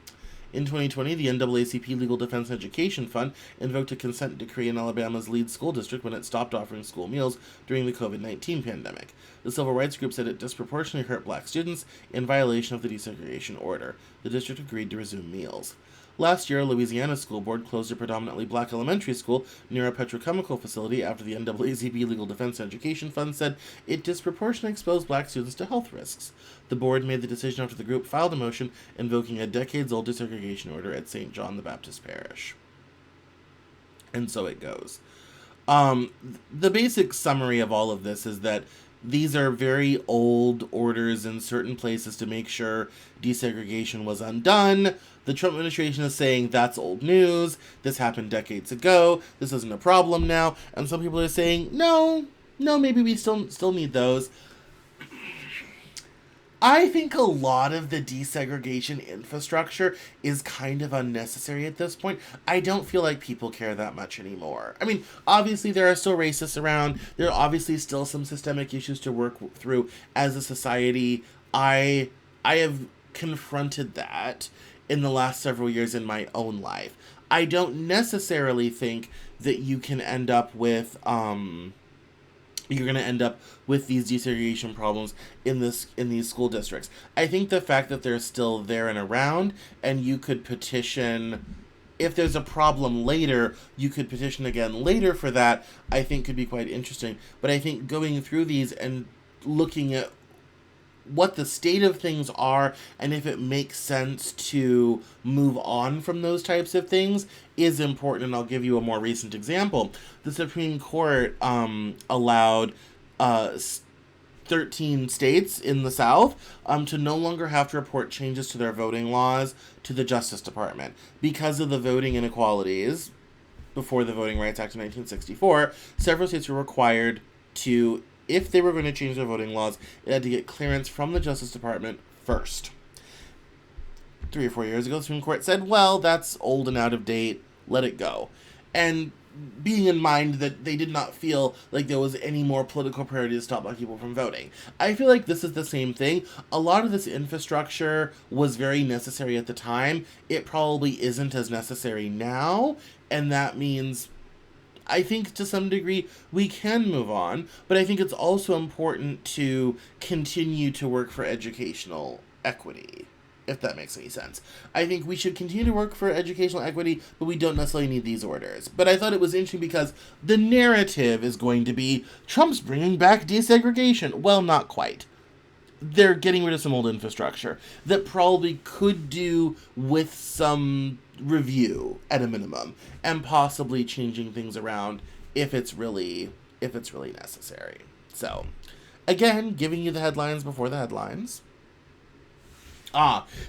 In 2020, the NAACP Legal Defense Education Fund invoked a consent decree in Alabama's lead school district when it stopped offering school meals during the COVID-19 pandemic. The civil rights group said it disproportionately hurt black students in violation of the desegregation order. The district agreed to resume meals. Last year, Louisiana School Board closed a predominantly black elementary school near a petrochemical facility after the NAACP Legal Defense Education Fund said it disproportionately exposed black students to health risks. The board made the decision after the group filed a motion invoking a decades-old desegregation order at St. John the Baptist Parish. And so it goes. The basic summary of all of this is that these are very old orders in certain places to make sure desegregation was undone. The Trump administration is saying that's old news. This happened decades ago. This isn't a problem now. And some people are saying, no, maybe we still need those. I think a lot of the desegregation infrastructure is kind of unnecessary at this point. I don't feel like people care that much anymore. I mean, obviously there are still racists around. There are obviously still some systemic issues to work through as a society. I have confronted that in the last several years in my own life. I don't necessarily think that you can end up with you're going to end up with these desegregation problems in these school districts. I think the fact that they're still there and around, and you could petition, if there's a problem later, you could petition again later for that, I think could be quite interesting. But I think going through these and looking at what the state of things are and if it makes sense to move on from those types of things is important. And I'll give you a more recent example. The Supreme Court allowed 13 states in the South to no longer have to report changes to their voting laws to the Justice Department because of the voting inequalities. Before the Voting Rights Act of 1964, several states were required to, if they were going to change their voting laws, it had to get clearance from the Justice Department first. 3 or 4 years ago, the Supreme Court said, well, that's old and out of date, let it go. And being in mind that they did not feel like there was any more political priority to stop black people from voting. I feel like this is the same thing. A lot of this infrastructure was very necessary at the time. It probably isn't as necessary now, and that means I think to some degree we can move on, but I think it's also important to continue to work for educational equity, if that makes any sense. I think we should continue to work for educational equity, but we don't necessarily need these orders. But I thought it was interesting because the narrative is going to be Trump's bringing back desegregation. Well, not quite. They're getting rid of some old infrastructure that probably could do with some review at a minimum, and possibly changing things around if it's really necessary. So, again, giving you the headlines before the headlines.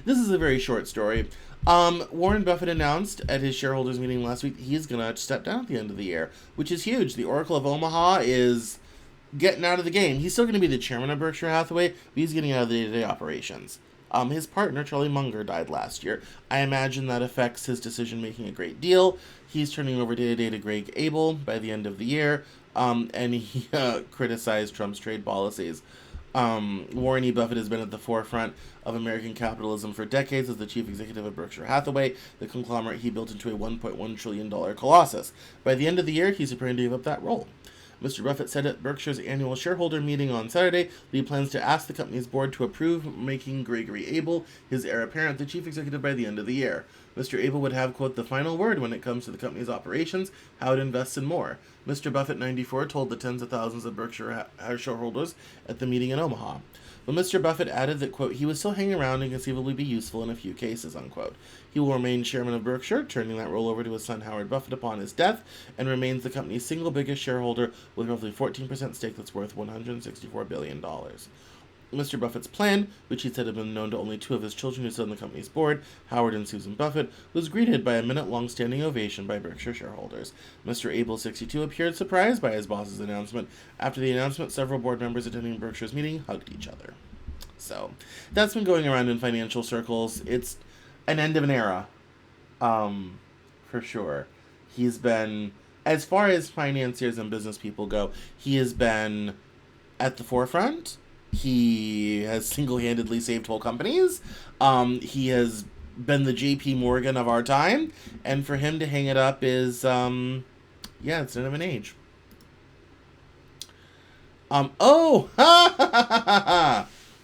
This is a very short story. Warren Buffett announced at his shareholders meeting last week he's gonna step down at the end of the year, which is huge. The Oracle of Omaha is getting out of the game. He's still going to be the chairman of Berkshire Hathaway, but he's getting out of the day-to-day operations. His partner, Charlie Munger, died last year. I imagine that affects his decision-making a great deal. He's turning over day-to-day to Greg Abel by the end of the year, and he criticized Trump's trade policies. Warren E. Buffett has been at the forefront of American capitalism for decades as the chief executive of Berkshire Hathaway, the conglomerate he built into a $1.1 trillion colossus. By the end of the year, he's preparing to give up that role. Mr. Buffett said at Berkshire's annual shareholder meeting on Saturday that he plans to ask the company's board to approve making Gregory Abel, his heir apparent, the chief executive by the end of the year. Mr. Abel would have, quote, the final word when it comes to the company's operations, how it invests, and more. Mr. Buffett, 94, told the tens of thousands of Berkshire shareholders at the meeting in Omaha. But Mr. Buffett added that, quote, he would still hang around and conceivably be useful in a few cases, unquote. He will remain chairman of Berkshire, turning that role over to his son Howard Buffett upon his death, and remains the company's single biggest shareholder with roughly 14% stake that's worth $164 billion. Mr. Buffett's plan, which he said had been known to only two of his children who sit on the company's board, Howard and Susan Buffett, was greeted by a minute-long standing ovation by Berkshire shareholders. Mr. Abel, 62, appeared surprised by his boss's announcement. After the announcement, several board members attending Berkshire's meeting hugged each other. So, that's been going around in financial circles. It's an end of an era, for sure. He's been, as far as financiers and business people go, he has been at the forefront. He has single-handedly saved whole companies. He has been the J.P. Morgan of our time. And for him to hang it up is, it's an end of an age.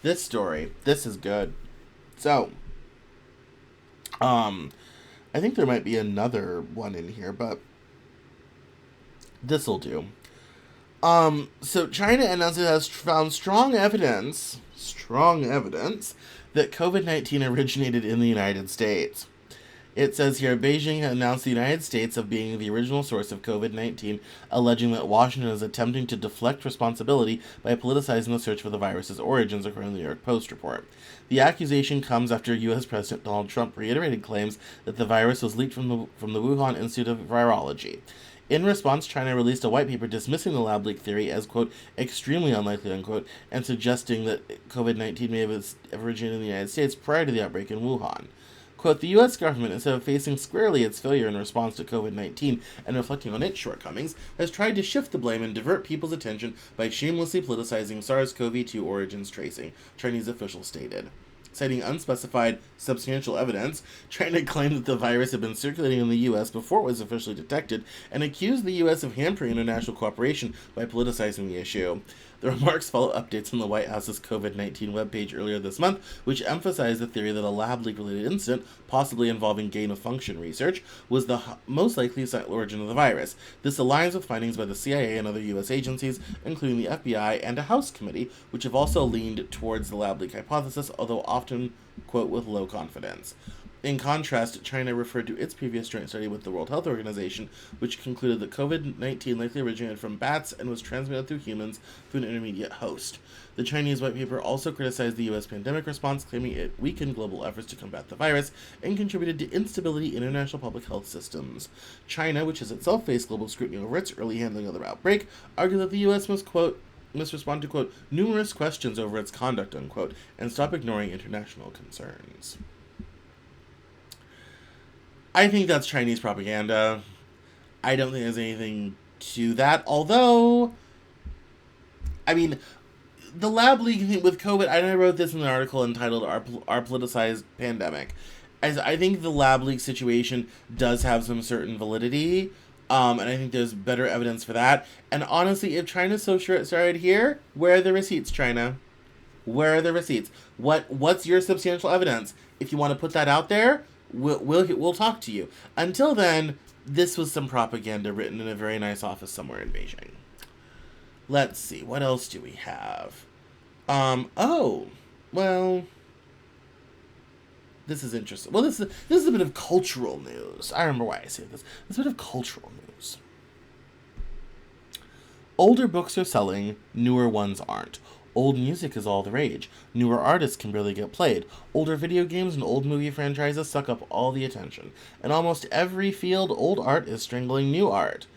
This story. This is good. So, I think there might be another one in here, but this'll do. So China announced it has found strong evidence that COVID-19 originated in the United States. It says here, Beijing announced the United States of being the original source of COVID-19, alleging that Washington is attempting to deflect responsibility by politicizing the search for the virus's origins, according to the New York Post report. The accusation comes after U.S. President Donald Trump reiterated claims that the virus was leaked from the Wuhan Institute of Virology. In response, China released a white paper dismissing the lab leak theory as, quote, extremely unlikely, unquote, and suggesting that COVID-19 may have originated in the United States prior to the outbreak in Wuhan. Quote, the U.S. government, instead of facing squarely its failure in response to COVID-19 and reflecting on its shortcomings, has tried to shift the blame and divert people's attention by shamelessly politicizing SARS-CoV-2 origins tracing, Chinese officials stated. Citing unspecified substantial evidence, China claimed that the virus had been circulating in the U.S. before it was officially detected and accused the U.S. of hampering international cooperation by politicizing the issue. The remarks follow updates on the White House's COVID-19 webpage earlier this month, which emphasized the theory that a lab leak-related incident, possibly involving gain-of-function research, was the most likely origin of the virus. This aligns with findings by the CIA and other U.S. agencies, including the FBI and a House committee, which have also leaned towards the lab leak hypothesis, although often, quote, with low confidence. In contrast, China referred to its previous joint study with the World Health Organization, which concluded that COVID-19 likely originated from bats and was transmitted through humans through an intermediate host. The Chinese white paper also criticized the U.S. pandemic response, claiming it weakened global efforts to combat the virus and contributed to instability in international public health systems. China, which has itself faced global scrutiny over its early handling of the outbreak, argued that the U.S. must respond to, quote, numerous questions over its conduct, unquote, and stop ignoring international concerns. I think that's Chinese propaganda. I don't think there's anything to that. Although, I mean, the lab leak thing with COVID, I wrote this in an article entitled Our Politicized Pandemic. As I think the lab leak situation does have some certain validity, and I think there's better evidence for that. And honestly, if China's so sure it started here, where are the receipts, China? Where are the receipts? What's your substantial evidence? If you want to put that out there, we'll talk to you. Until then, this was some propaganda written in a very nice office somewhere in Beijing. Let's see, what else do we have? Oh, well, this is interesting. Well, this is a bit of cultural news. I remember why I say this. This is a bit of cultural news. Older books are selling, newer ones aren't. Old music is all the rage. Newer artists can barely get played. Older video games and old movie franchises suck up all the attention. In almost every field, old art is strangling new art.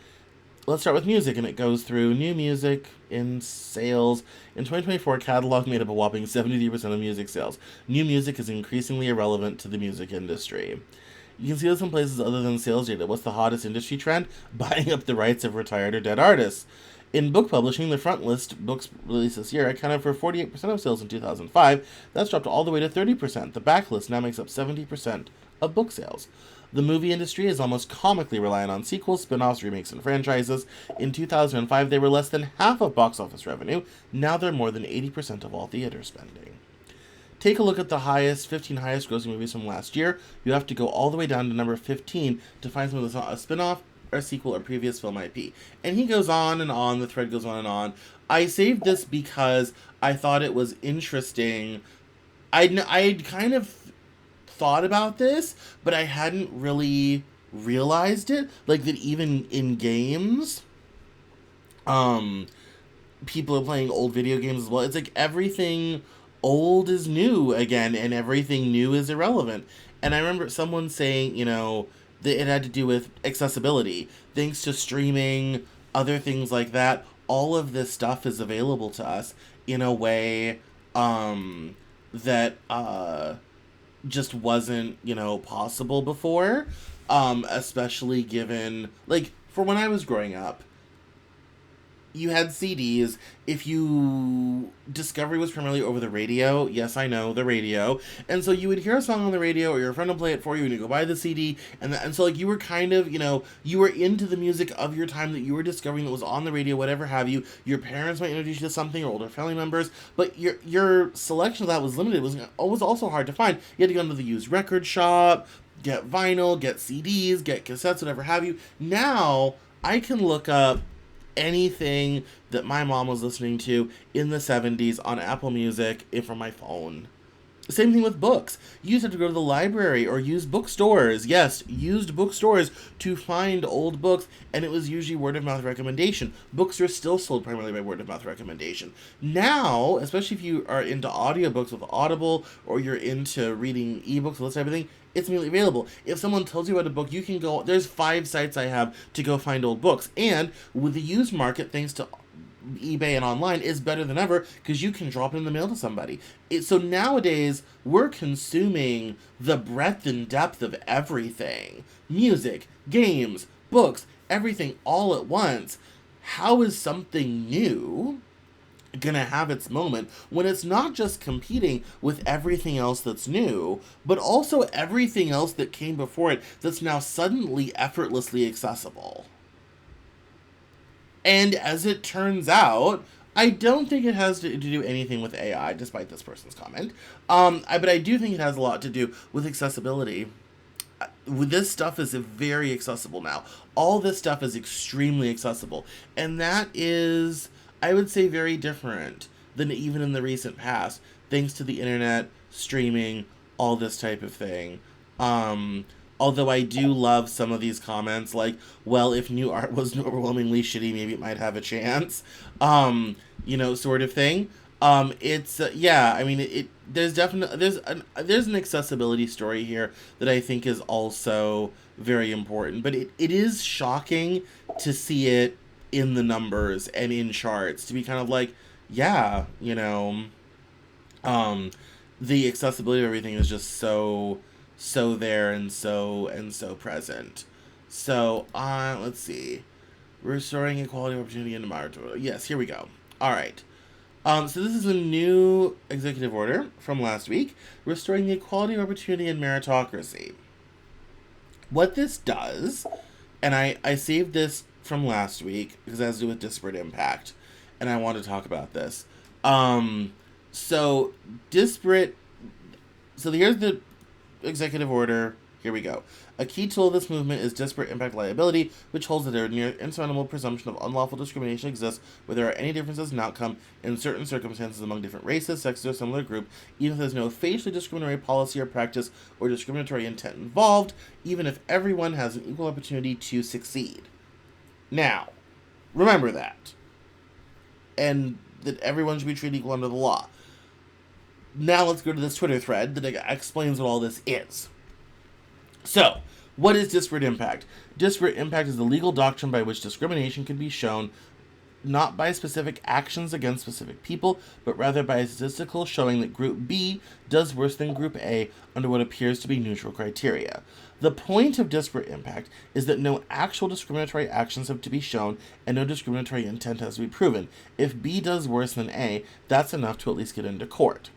Let's start with music, and it goes through new music in sales. In 2024, catalog made up a whopping 73% of music sales. New music is increasingly irrelevant to the music industry. You can see this in places other than sales data. What's the hottest industry trend? Buying up the rights of retired or dead artists. In book publishing, the front list books released this year accounted for 48% of sales in 2005. That's dropped all the way to 30%. The backlist now makes up 70% of book sales. The movie industry is almost comically reliant on sequels, spin-offs, remakes, and franchises. In 2005, they were less than half of box office revenue. Now they're more than 80% of all theater spending. Take a look at the 15 highest grossing movies from last year. You have to go all the way down to number 15 to find something that's not a spin-off, or sequel, or previous film IP. And he goes on and on, the thread goes on and on. I saved this because I thought it was interesting. I'd kind of thought about this, but I hadn't really realized it. Like, that even in games, people are playing old video games as well. It's like everything old is new again, and everything new is irrelevant. And I remember someone saying, that it had to do with accessibility. Thanks to streaming, other things like that, all of this stuff is available to us in a way that just wasn't, possible before. Especially given, like, for when I was growing up, you had CDs. Discovery was primarily over the radio. Yes, I know, the radio. And so you would hear a song on the radio, or your friend would play it for you, and you go buy the CD. And so, like, you were kind of, you were into the music of your time that you were discovering that was on the radio, whatever have you. Your parents might introduce you to something, or older family members. But your selection of that was limited. It was also hard to find. You had to go into the used record shop, get vinyl, get CDs, get cassettes, whatever have you. Now, I can look up anything that my mom was listening to in the 70s on Apple Music from my phone. Same thing with books. You used to have to go to the library or use bookstores. Yes, used bookstores to find old books, and it was usually word of mouth recommendation. Books are still sold primarily by word of mouth recommendation. Now, especially if you are into audiobooks with Audible, or you're into reading ebooks, all this type of thing, it's immediately available. If someone tells you about a book, you can go, there's 5 sites I have to go find old books. And with the used market, thanks to eBay and online, is better than ever because you can drop it in the mail to somebody. So nowadays, we're consuming the breadth and depth of everything. Music, games, books, everything all at once. How is something new gonna have its moment when it's not just competing with everything else that's new, but also everything else that came before it that's now suddenly effortlessly accessible? And as it turns out, I don't think it has to do anything with AI, despite this person's comment. But I do think it has a lot to do with accessibility. This stuff is very accessible now. All this stuff is extremely accessible. And that is, I would say, very different than even in the recent past, thanks to the internet, streaming, all this type of thing. Although I do love some of these comments, like, well, if new art was overwhelmingly shitty, maybe it might have a chance, sort of thing. There's definitely, there's an accessibility story here that I think is also very important, but it is shocking to see it in the numbers and in charts, to be kind of like, the accessibility of everything is just so there and so present. So, let's see. Restoring equality of opportunity in the market. Yes, here we go. All right. So this is a new executive order from last week, restoring the equality of opportunity in meritocracy. What this does, and I saved this from last week because it has to do with disparate impact, and I want to talk about this. Um, so disparate. So here's the executive order. Here we go. A key tool of this movement is disparate impact liability, which holds that a near insurmountable presumption of unlawful discrimination exists where there are any differences in outcome in certain circumstances among different races, sexes, or similar group, even if there's no facially discriminatory policy or practice or discriminatory intent involved, even if everyone has an equal opportunity to succeed. Now, remember that. And that everyone should be treated equal under the law. Now let's go to this Twitter thread that explains what all this is. So, what is disparate impact? Disparate impact is the legal doctrine by which discrimination can be shown not by specific actions against specific people, but rather by a statistical showing that Group B does worse than Group A under what appears to be neutral criteria. The point of disparate impact is that no actual discriminatory actions have to be shown and no discriminatory intent has to be proven. If B does worse than A, that's enough to at least get into court.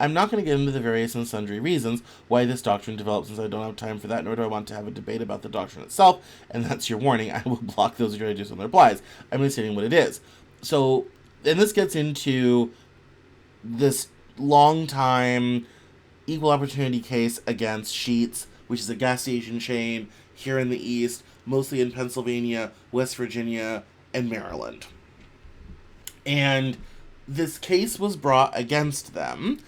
I'm not going to get into the various and sundry reasons why this doctrine developed, since I don't have time for that, nor do I want to have a debate about the doctrine itself, and that's your warning. I will block those who try to do some replies. I'm only stating what it is. So, and this gets into this long time equal opportunity case against Sheetz, which is a gas station chain here in the East, mostly in Pennsylvania, West Virginia, and Maryland. And this case was brought against them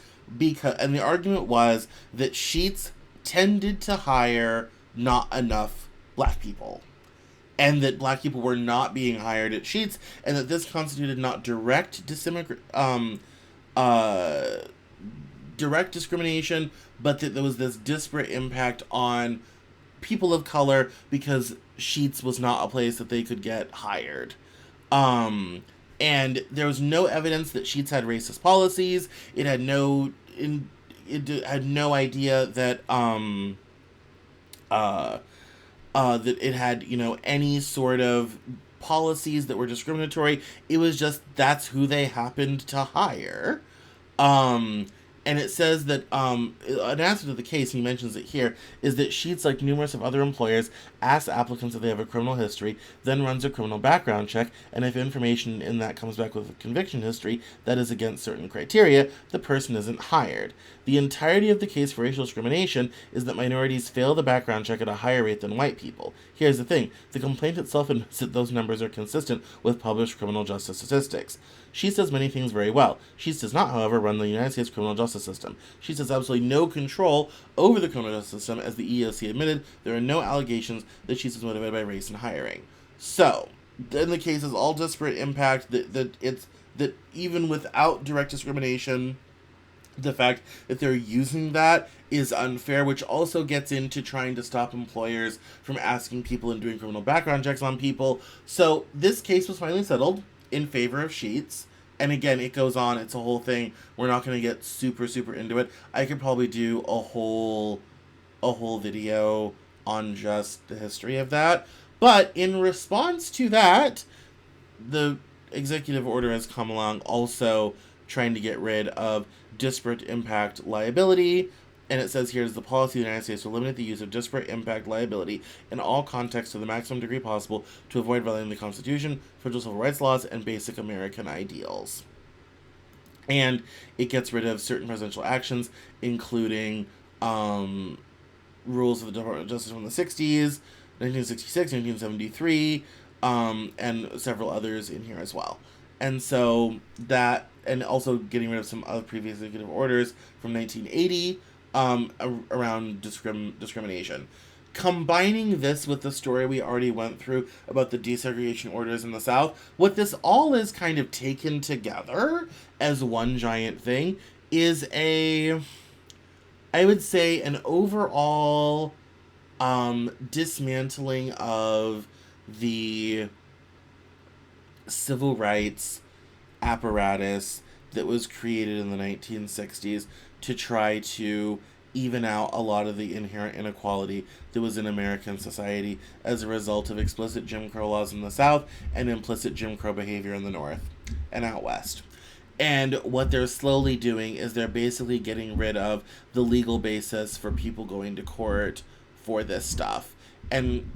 and the argument was that Sheetz tended to hire not enough black people, and that black people were not being hired at Sheetz, and that this constituted not direct discrimination, but that there was this disparate impact on people of color because Sheetz was not a place that they could get hired. And there was no evidence that Sheetz had racist policies. It had no idea that that it had, any sort of policies that were discriminatory. It was just that's who they happened to hire. And it says that an aspect of the case, and he mentions it here, is that Sheetz, like numerous of other employers, asks applicants if they have a criminal history, then runs a criminal background check, and if information in that comes back with a conviction history that is against certain criteria, the person isn't hired. The entirety of the case for racial discrimination is that minorities fail the background check at a higher rate than white people. Here's the thing. The complaint itself admits that those numbers are consistent with published criminal justice statistics. Sheetz does many things very well. Sheetz does not, however, run the United States criminal justice system. Sheetz has absolutely no control over the criminal justice system. As the EEOC admitted, there are no allegations that Sheetz is motivated by race in hiring. So, in the case is all disparate impact, that even without direct discrimination, the fact that they're using that is unfair, which also gets into trying to stop employers from asking people and doing criminal background checks on people. So this case was finally settled in favor of Sheetz. And again, it goes on. It's a whole thing. We're not going to get super into it. I could probably do a whole video on just the history of that. But in response to that, the executive order has come along also trying to get rid of disparate impact liability. And it says here is the policy of the United States to limit the use of disparate impact liability in all contexts to the maximum degree possible to avoid violating the Constitution, federal civil rights laws, and basic American ideals. And it gets rid of certain presidential actions, including rules of the Department of Justice from the 60s, 1966, 1973, and several others in here as well. And so that, and also getting rid of some other previous executive orders from 1980 around discrimination. Combining this with the story we already went through about the desegregation orders in the South, what this all is kind of taken together as one giant thing is I would say, an overall dismantling of the civil rights apparatus that was created in the 1960s to try to even out a lot of the inherent inequality that was in American society as a result of explicit Jim Crow laws in the South and implicit Jim Crow behavior in the North and out West. And what they're slowly doing is they're basically getting rid of the legal basis for people going to court for this stuff. And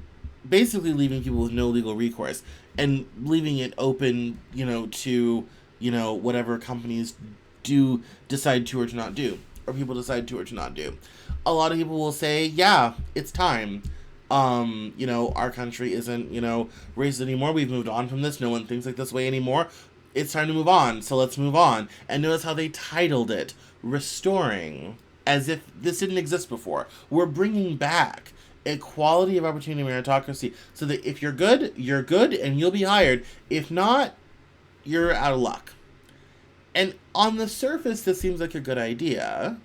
basically leaving people with no legal recourse. And leaving it open, to, whatever companies do decide to or to not do. Or people decide to or to not do. A lot of people will say, yeah, it's time. Our country isn't, racist anymore. We've moved on from this. No one thinks like this way anymore. It's time to move on, so let's move on. And notice how they titled it, Restoring, as if this didn't exist before. We're bringing back equality of opportunity meritocracy, so that if you're good, and you'll be hired. If not, you're out of luck. And on the surface, this seems like a good idea,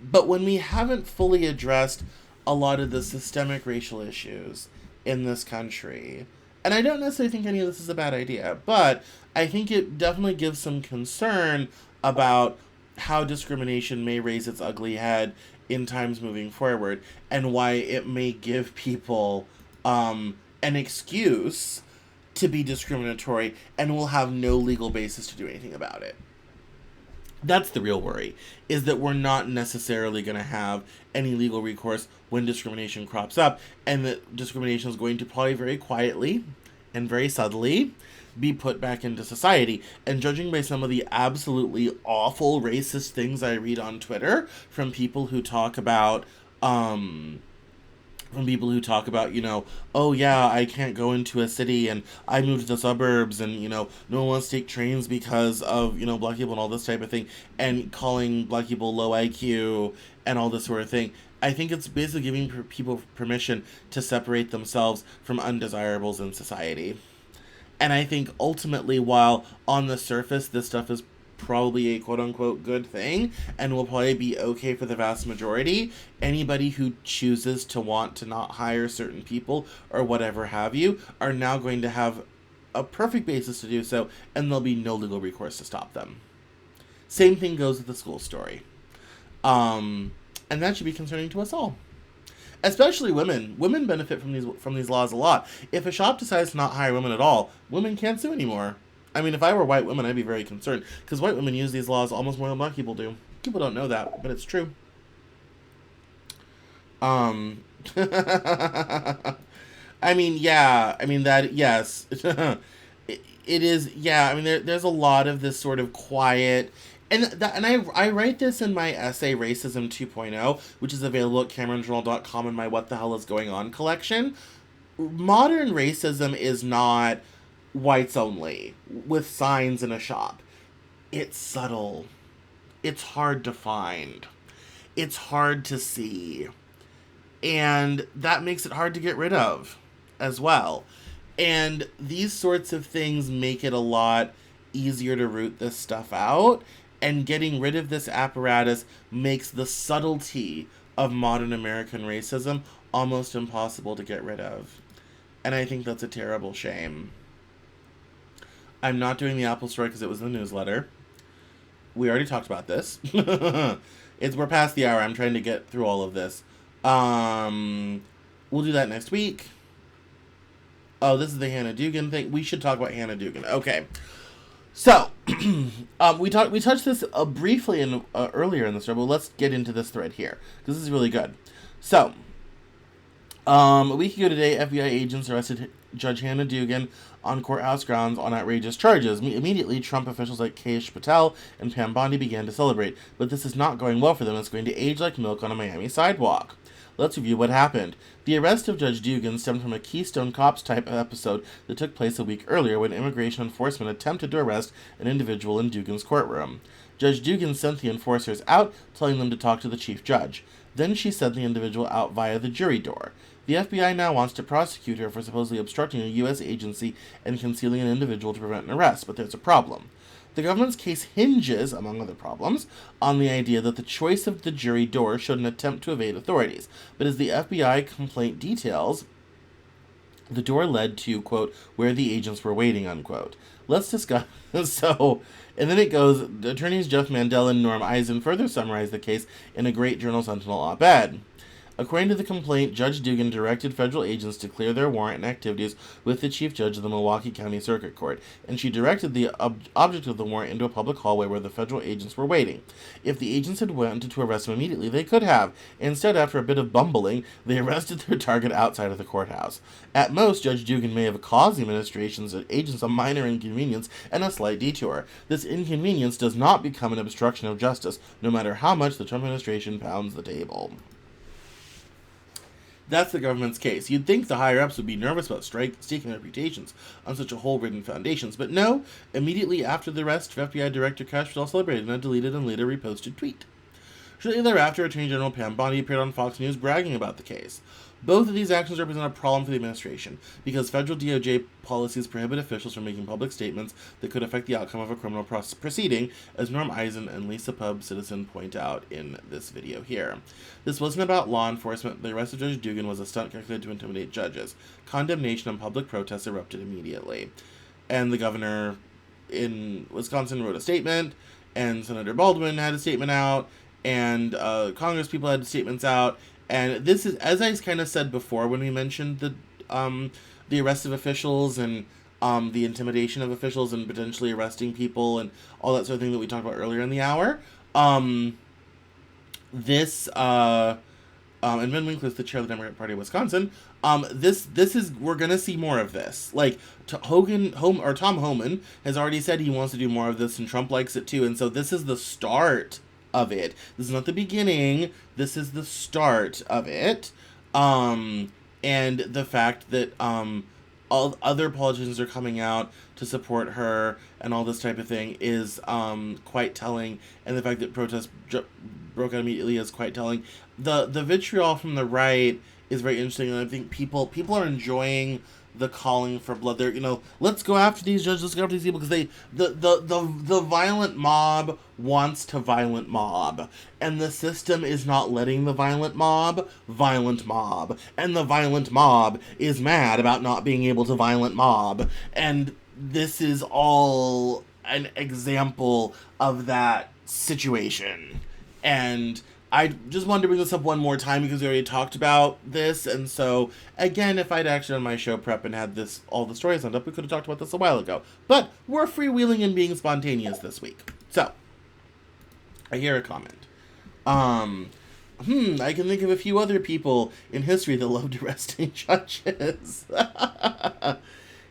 but when we haven't fully addressed a lot of the systemic racial issues in this country, and I don't necessarily think any of this is a bad idea, but I think it definitely gives some concern about how discrimination may raise its ugly head in times moving forward, and why it may give people an excuse to be discriminatory and will have no legal basis to do anything about it. That's the real worry, is that we're not necessarily going to have any legal recourse when discrimination crops up, and that discrimination is going to probably very quietly and very subtly be put back into society. And judging by some of the absolutely awful racist things I read on Twitter from people who talk about, oh yeah, I can't go into a city and I moved to the suburbs and, no one wants to take trains because of, black people and all this type of thing, and calling black people low IQ and all this sort of thing. I think it's basically giving people permission to separate themselves from undesirables in society. And I think ultimately, while on the surface this stuff is probably a quote-unquote good thing and will probably be okay for the vast majority, anybody who chooses to want to not hire certain people or whatever have you are now going to have a perfect basis to do so, and there'll be no legal recourse to stop them. Same thing goes with the school story. And that should be concerning to us all. Especially women. Women benefit from these laws a lot. If a shop decides to not hire women at all, women can't sue anymore. I mean, if I were white women, I'd be very concerned, because white women use these laws almost more than black people do. People don't know that, but it's true. I mean, yeah. I mean, that, yes. it is, yeah. I mean, there's a lot of this sort of quiet... And I write this in my essay, Racism 2.0, which is available at CameronJournal.com in my What the Hell is Going On collection. Modern racism is not whites only, with signs in a shop. It's subtle. It's hard to find. It's hard to see. And that makes it hard to get rid of as well. And these sorts of things make it a lot easier to root this stuff out. And getting rid of this apparatus makes the subtlety of modern American racism almost impossible to get rid of. And I think that's a terrible shame. I'm not doing the Apple story because it was in the newsletter. We already talked about this. We're past the hour. I'm trying to get through all of this. We'll do that next week. Oh, this is the Hannah Dugan thing. We should talk about Hannah Dugan. Okay. So, we touched this briefly earlier in the story, but let's get into this thread here, because this is really good. So, a week ago today, FBI agents arrested Judge Hannah Dugan on courthouse grounds on outrageous charges. Immediately, Trump officials like Kaish Patel and Pam Bondi began to celebrate, but this is not going well for them. It's going to age like milk on a Miami sidewalk. Let's review what happened. The arrest of Judge Dugan stemmed from a Keystone Cops type episode that took place a week earlier when immigration enforcement attempted to arrest an individual in Dugan's courtroom. Judge Dugan sent the enforcers out, telling them to talk to the chief judge. Then she sent the individual out via the jury door. The FBI now wants to prosecute her for supposedly obstructing a U.S. agency and concealing an individual to prevent an arrest, but there's a problem. The government's case hinges, among other problems, on the idea that the choice of the jury door showed an attempt to evade authorities. But as the FBI complaint details, the door led to, quote, where the agents were waiting, unquote. Let's discuss. So, and then it goes, attorneys Jeff Mandel and Norm Eisen further summarize the case in a great Journal Sentinel op-ed. According to the complaint, Judge Dugan directed federal agents to clear their warrant and activities with the chief judge of the Milwaukee County Circuit Court, and she directed the object of the warrant into a public hallway where the federal agents were waiting. If the agents had wanted to arrest him immediately, they could have. Instead, after a bit of bumbling, they arrested their target outside of the courthouse. At most, Judge Dugan may have caused the administration's agents a minor inconvenience and a slight detour. This inconvenience does not become an obstruction of justice, no matter how much the Trump administration pounds the table. That's the government's case. You'd think the higher-ups would be nervous about staking reputations on such a hole-ridden foundations, but no. Immediately after the arrest, FBI Director Cash was all celebrated in a deleted and later reposted tweet. Shortly thereafter, Attorney General Pam Bondi appeared on Fox News bragging about the case. Both of these actions represent a problem for the administration, because federal DOJ policies prohibit officials from making public statements that could affect the outcome of a criminal proceeding, as Norm Eisen and Lisa Pub Citizen point out in this video here. This wasn't about law enforcement. The arrest of Judge Dugan was a stunt calculated to intimidate judges. Condemnation and public protests erupted immediately. And the governor in Wisconsin wrote a statement, and Senator Baldwin had a statement out, and Congress people had statements out. And this is, as I kind of said before when we mentioned the arrest of officials and the intimidation of officials and potentially arresting people and all that sort of thing that we talked about earlier in the hour. And Ben Winkler is the chair of the Democratic Party of Wisconsin. This is, we're gonna see more of this. Like Tom Homan has already said he wants to do more of this, and Trump likes it too. And so this is the start of it. This is not the beginning. This is the start of it. And the fact that all other politicians are coming out to support her and all this type of thing is quite telling. And the fact that protests broke out immediately is quite telling. The vitriol from the right is very interesting, and I think people are enjoying the calling for blood. They're, let's go after these judges, let's go after these people, because the violent mob wants to violent mob, and the system is not letting the violent mob, and the violent mob is mad about not being able to violent mob, and this is all an example of that situation. And I just wanted to bring this up one more time because we already talked about this, and so, again, if I'd actually done my show prep and had all the stories lined up, we could have talked about this a while ago. But we're freewheeling and being spontaneous this week. So, I hear a comment. I can think of a few other people in history that loved arresting judges.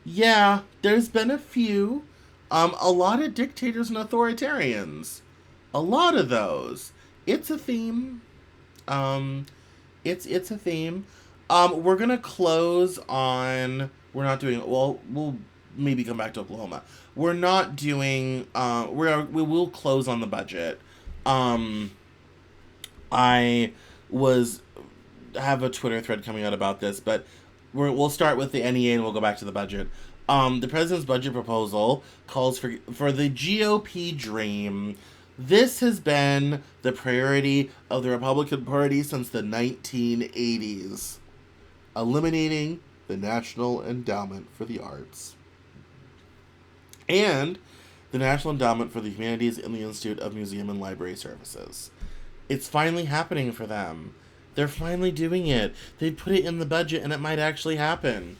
Yeah, there's been a few. A lot of dictators and authoritarians. A lot of those. It's a theme. It's a theme. We're gonna close on. We're not doing. Well, we'll maybe come back to Oklahoma. We're not doing. We will close on the budget. I have a Twitter thread coming out about this, but we'll start with the NEA and we'll go back to the budget. The president's budget proposal calls for the GOP dream. This has been the priority of the Republican Party since the 1980s. Eliminating the National Endowment for the Arts. And the National Endowment for the Humanities and the Institute of Museum and Library Services. It's finally happening for them. They're finally doing it. They put it in the budget and it might actually happen.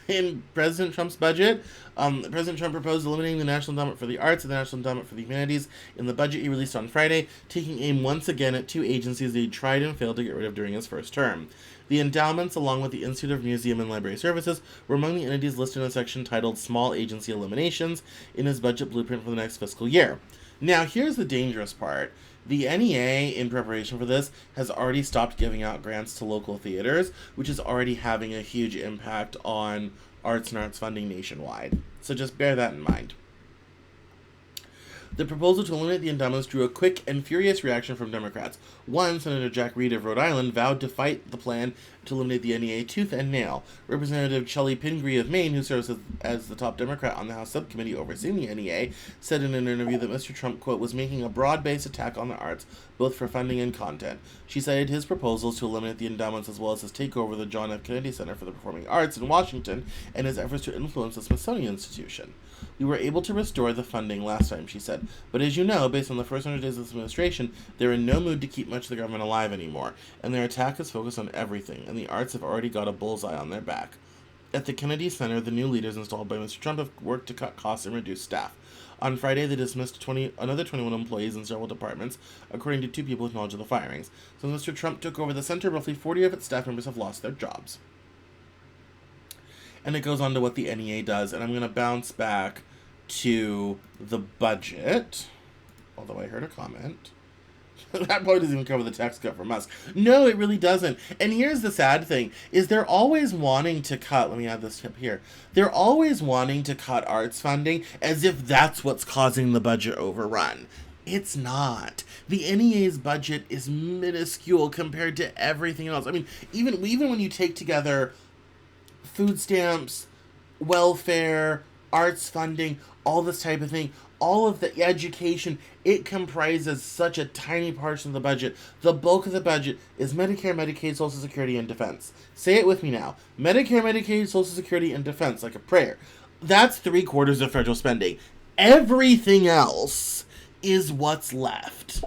In President Trump's budget, President Trump proposed eliminating the National Endowment for the Arts and the National Endowment for the Humanities in the budget he released on Friday, taking aim once again at two agencies that he tried and failed to get rid of during his first term. The endowments, along with the Institute of Museum and Library Services, were among the entities listed in a section titled Small Agency Eliminations in his budget blueprint for the next fiscal year. Now, here's the dangerous part. The NEA, in preparation for this, has already stopped giving out grants to local theaters, which is already having a huge impact on arts and arts funding nationwide. So just bear that in mind. The proposal to eliminate the endowments drew a quick and furious reaction from Democrats. One, Senator Jack Reed of Rhode Island, vowed to fight the plan to eliminate the NEA tooth and nail. Representative Shelley Pingree of Maine, who serves as the top Democrat on the House subcommittee overseeing the NEA, said in an interview that Mr. Trump, quote, was making a broad-based attack on the arts, both for funding and content. She cited his proposals to eliminate the endowments as well as his takeover of the John F. Kennedy Center for the Performing Arts in Washington and his efforts to influence the Smithsonian Institution. We were able to restore the funding last time, she said. But as you know, based on the first 100 days of this administration, they're in no mood to keep much of the government alive anymore, and their attack is focused on everything, and the arts have already got a bullseye on their back. At the Kennedy Center, the new leaders installed by Mr. Trump have worked to cut costs and reduce staff. On Friday, they dismissed another 21 employees in several departments, according to two people with knowledge of the firings. Since Mr. Trump took over the center, roughly 40 of its staff members have lost their jobs. And it goes on to what the NEA does, and I'm going to bounce back to the budget, although I heard a comment. That probably doesn't even cover the tax cut for Musk. No, it really doesn't. And here's the sad thing, is they're always wanting to cut, let me add this tip here, they're always wanting to cut arts funding as if that's what's causing the budget overrun. It's not. The NEA's budget is minuscule compared to everything else. I mean, even when you take together food stamps, welfare, arts funding, all this type of thing, all of the education, it comprises such a tiny portion of the budget. The bulk of the budget is Medicare, Medicaid, Social Security, and defense. Say it with me now. Medicare, Medicaid, Social Security, and defense, like a prayer. That's 3/4 of federal spending. Everything else is what's left.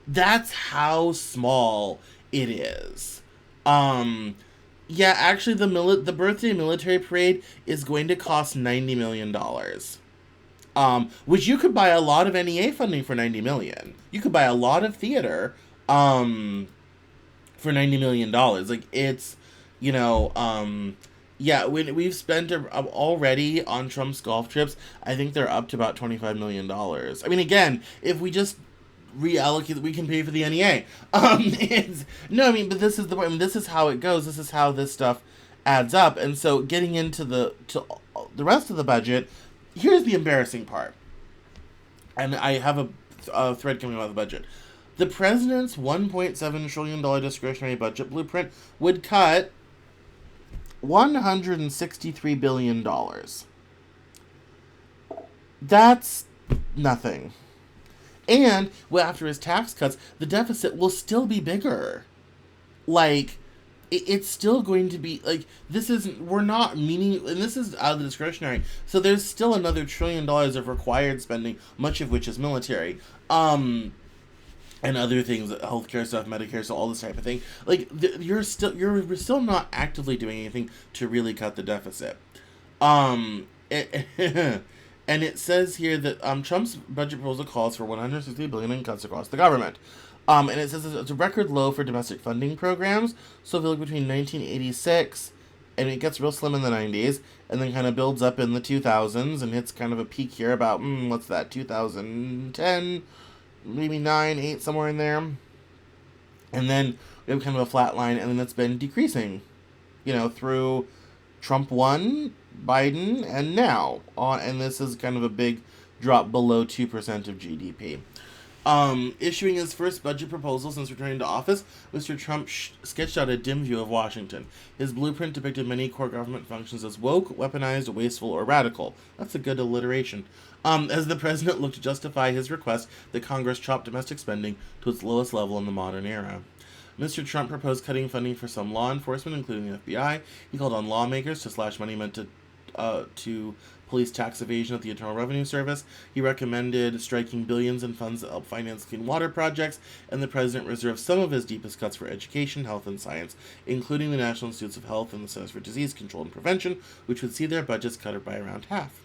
That's how small it is. Yeah, actually, the birthday military parade is going to cost $90 million. Which you could buy a lot of NEA funding for $90 million. You could buy a lot of theater for $90 million. Like, it's, yeah, we've spent already on Trump's golf trips, I think they're up to about $25 million. I mean, again, if we just reallocate, we can pay for the NEA. But this is the point. I mean, this is how it goes. This is how this stuff adds up. And so, getting into the rest of the budget, here's the embarrassing part. And I have a thread coming about the budget. The president's $1.7 trillion discretionary budget blueprint would cut $163 billion. That's nothing. And, well, after his tax cuts, the deficit will still be bigger. Like, it's still going to be, like, and this is out of the discretionary, so there's still another $1 trillion of required spending, much of which is military, and other things, healthcare stuff, Medicare, so all this type of thing. Like, you're still not actively doing anything to really cut the deficit. And it says here that Trump's budget proposal calls for $160 billion in cuts across the government. And it says it's a record low for domestic funding programs. So if you look between 1986, and it gets real slim in the 90s, and then kind of builds up in the 2000s, and hits kind of a peak here about, 2010, maybe 9, 8, somewhere in there. And then we have kind of a flat line, and then it's been decreasing, through Trump 1, Biden, and now. And this is kind of a big drop below 2% of GDP. Issuing his first budget proposal since returning to office, Mr. Trump sketched out a dim view of Washington. His blueprint depicted many core government functions as woke, weaponized, wasteful, or radical. That's a good alliteration. As the president looked to justify his request that Congress chop domestic spending to its lowest level in the modern era. Mr. Trump proposed cutting funding for some law enforcement, including the FBI. He called on lawmakers to slash money meant to police tax evasion at the Internal Revenue Service. He recommended striking billions in funds that help finance clean water projects, and the president reserved some of his deepest cuts for education, health, and science, including the National Institutes of Health and the Centers for Disease Control and Prevention, which would see their budgets cut by around half.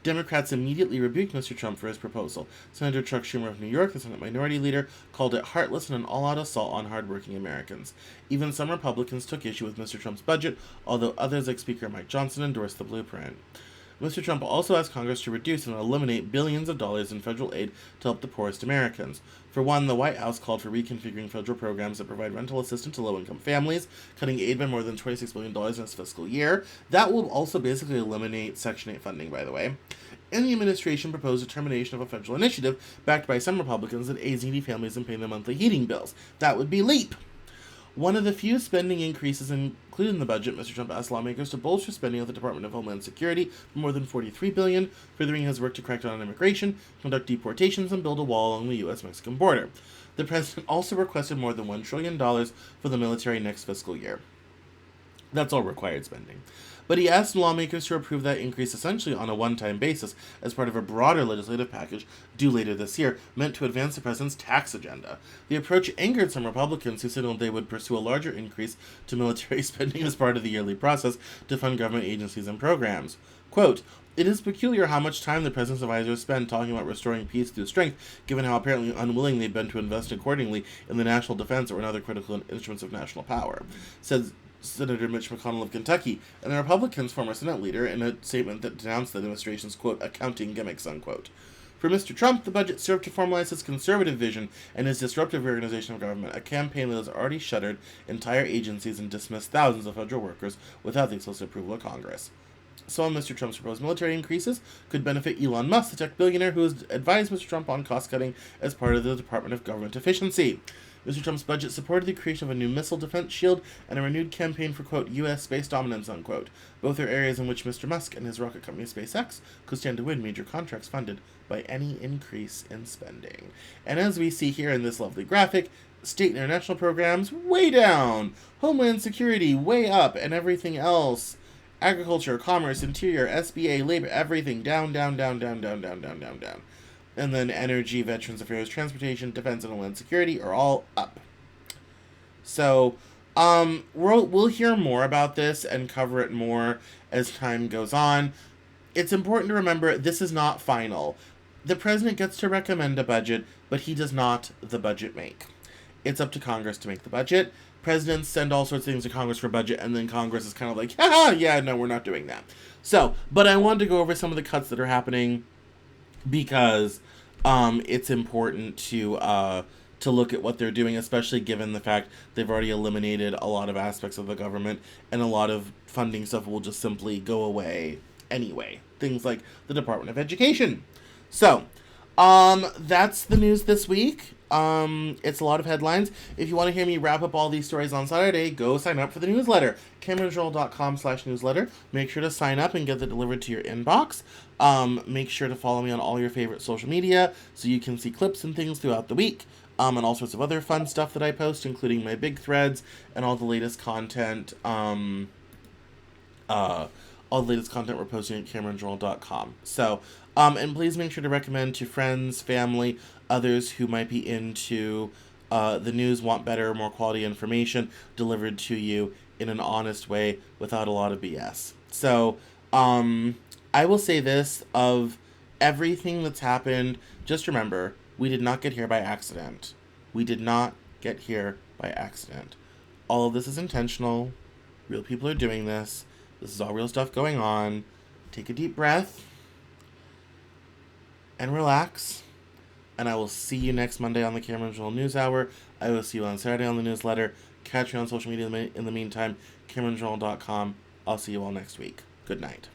Democrats immediately rebuked Mr. Trump for his proposal. Senator Chuck Schumer of New York, the Senate Minority Leader, called it heartless and an all-out assault on hardworking Americans. Even some Republicans took issue with Mr. Trump's budget, although others like Speaker Mike Johnson endorsed the blueprint. Mr. Trump also asked Congress to reduce and eliminate billions of dollars in federal aid to help the poorest Americans. For one, the White House called for reconfiguring federal programs that provide rental assistance to low-income families, cutting aid by more than $26 billion in this fiscal year. That will also basically eliminate Section 8 funding, by the way. and the administration proposed a termination of a federal initiative backed by some Republicans that aids needy families in paying their monthly heating bills. That would be LEAP. One of the few spending increases included in the budget, Mr. Trump asked lawmakers to bolster spending of the Department of Homeland Security for more than $43 billion, furthering his work to crack down on immigration, conduct deportations, and build a wall along the U.S.-Mexican border. The president also requested more than $1 trillion for the military next fiscal year. That's all required spending. But he asked lawmakers to approve that increase essentially on a one-time basis as part of a broader legislative package due later this year, meant to advance the president's tax agenda. The approach angered some Republicans who signaled they would pursue a larger increase to military spending as part of the yearly process to fund government agencies and programs. Quote, "It is peculiar how much time the president's advisors spend talking about restoring peace through strength, given how apparently unwilling they've been to invest accordingly in the national defense or in other critical instruments of national power," said Senator Mitch McConnell of Kentucky, and the Republicans' former Senate leader, in a statement that denounced the administration's, quote, "accounting gimmicks," unquote. For Mr. Trump, the budget served to formalize his conservative vision and his disruptive reorganization of government, a campaign that has already shuttered entire agencies and dismissed thousands of federal workers without the explicit approval of Congress. Some of Mr. Trump's proposed military increases could benefit Elon Musk, the tech billionaire who has advised Mr. Trump on cost-cutting as part of the Department of Government Efficiency. Mr. Trump's budget supported the creation of a new missile defense shield and a renewed campaign for, quote, U.S. space dominance, unquote. Both are areas in which Mr. Musk and his rocket company SpaceX could stand to win major contracts funded by any increase in spending. And as we see here in this lovely graphic, state and international programs way down, Homeland Security way up, and everything else, agriculture, commerce, interior, SBA, labor, everything down, down, down, down, down, down, down, down, down. And then energy, veterans affairs, transportation, defense, and homeland security are all up. So, we'll hear more about this and cover it more as time goes on. It's important to remember this is not final. The president gets to recommend a budget, but he does not the budget make. It's up to Congress to make the budget. Presidents send all sorts of things to Congress for budget, and then Congress is kind of like, yeah, no, we're not doing that. So, but I wanted to go over some of the cuts that are happening because it's important to look at what they're doing, especially given the fact they've already eliminated a lot of aspects of the government, and a lot of funding stuff will just simply go away anyway. Things like the Department of Education. So, that's the news this week. It's a lot of headlines. If you want to hear me wrap up all these stories on Saturday, go sign up for the newsletter. CameronJournal.com/newsletter. Make sure to sign up and get that delivered to your inbox. Make sure to follow me on all your favorite social media so you can see clips and things throughout the week. And all sorts of other fun stuff that I post, including my big threads and all the latest content. All the latest content we're posting at CameronJournal.com. So, and please make sure to recommend to friends, family, others who might be into the news, want better, more quality information delivered to you in an honest way without a lot of BS. So, I will say this, of everything that's happened, just remember, we did not get here by accident. We did not get here by accident. All of this is intentional. Real people are doing this. This is all real stuff going on. Take a deep breath and relax. And I will see you next Monday on the Cameron Journal Newshour. I will see you on Saturday on the newsletter. Catch me on social media in the meantime, CameronJournal.com. I'll see you all next week. Good night.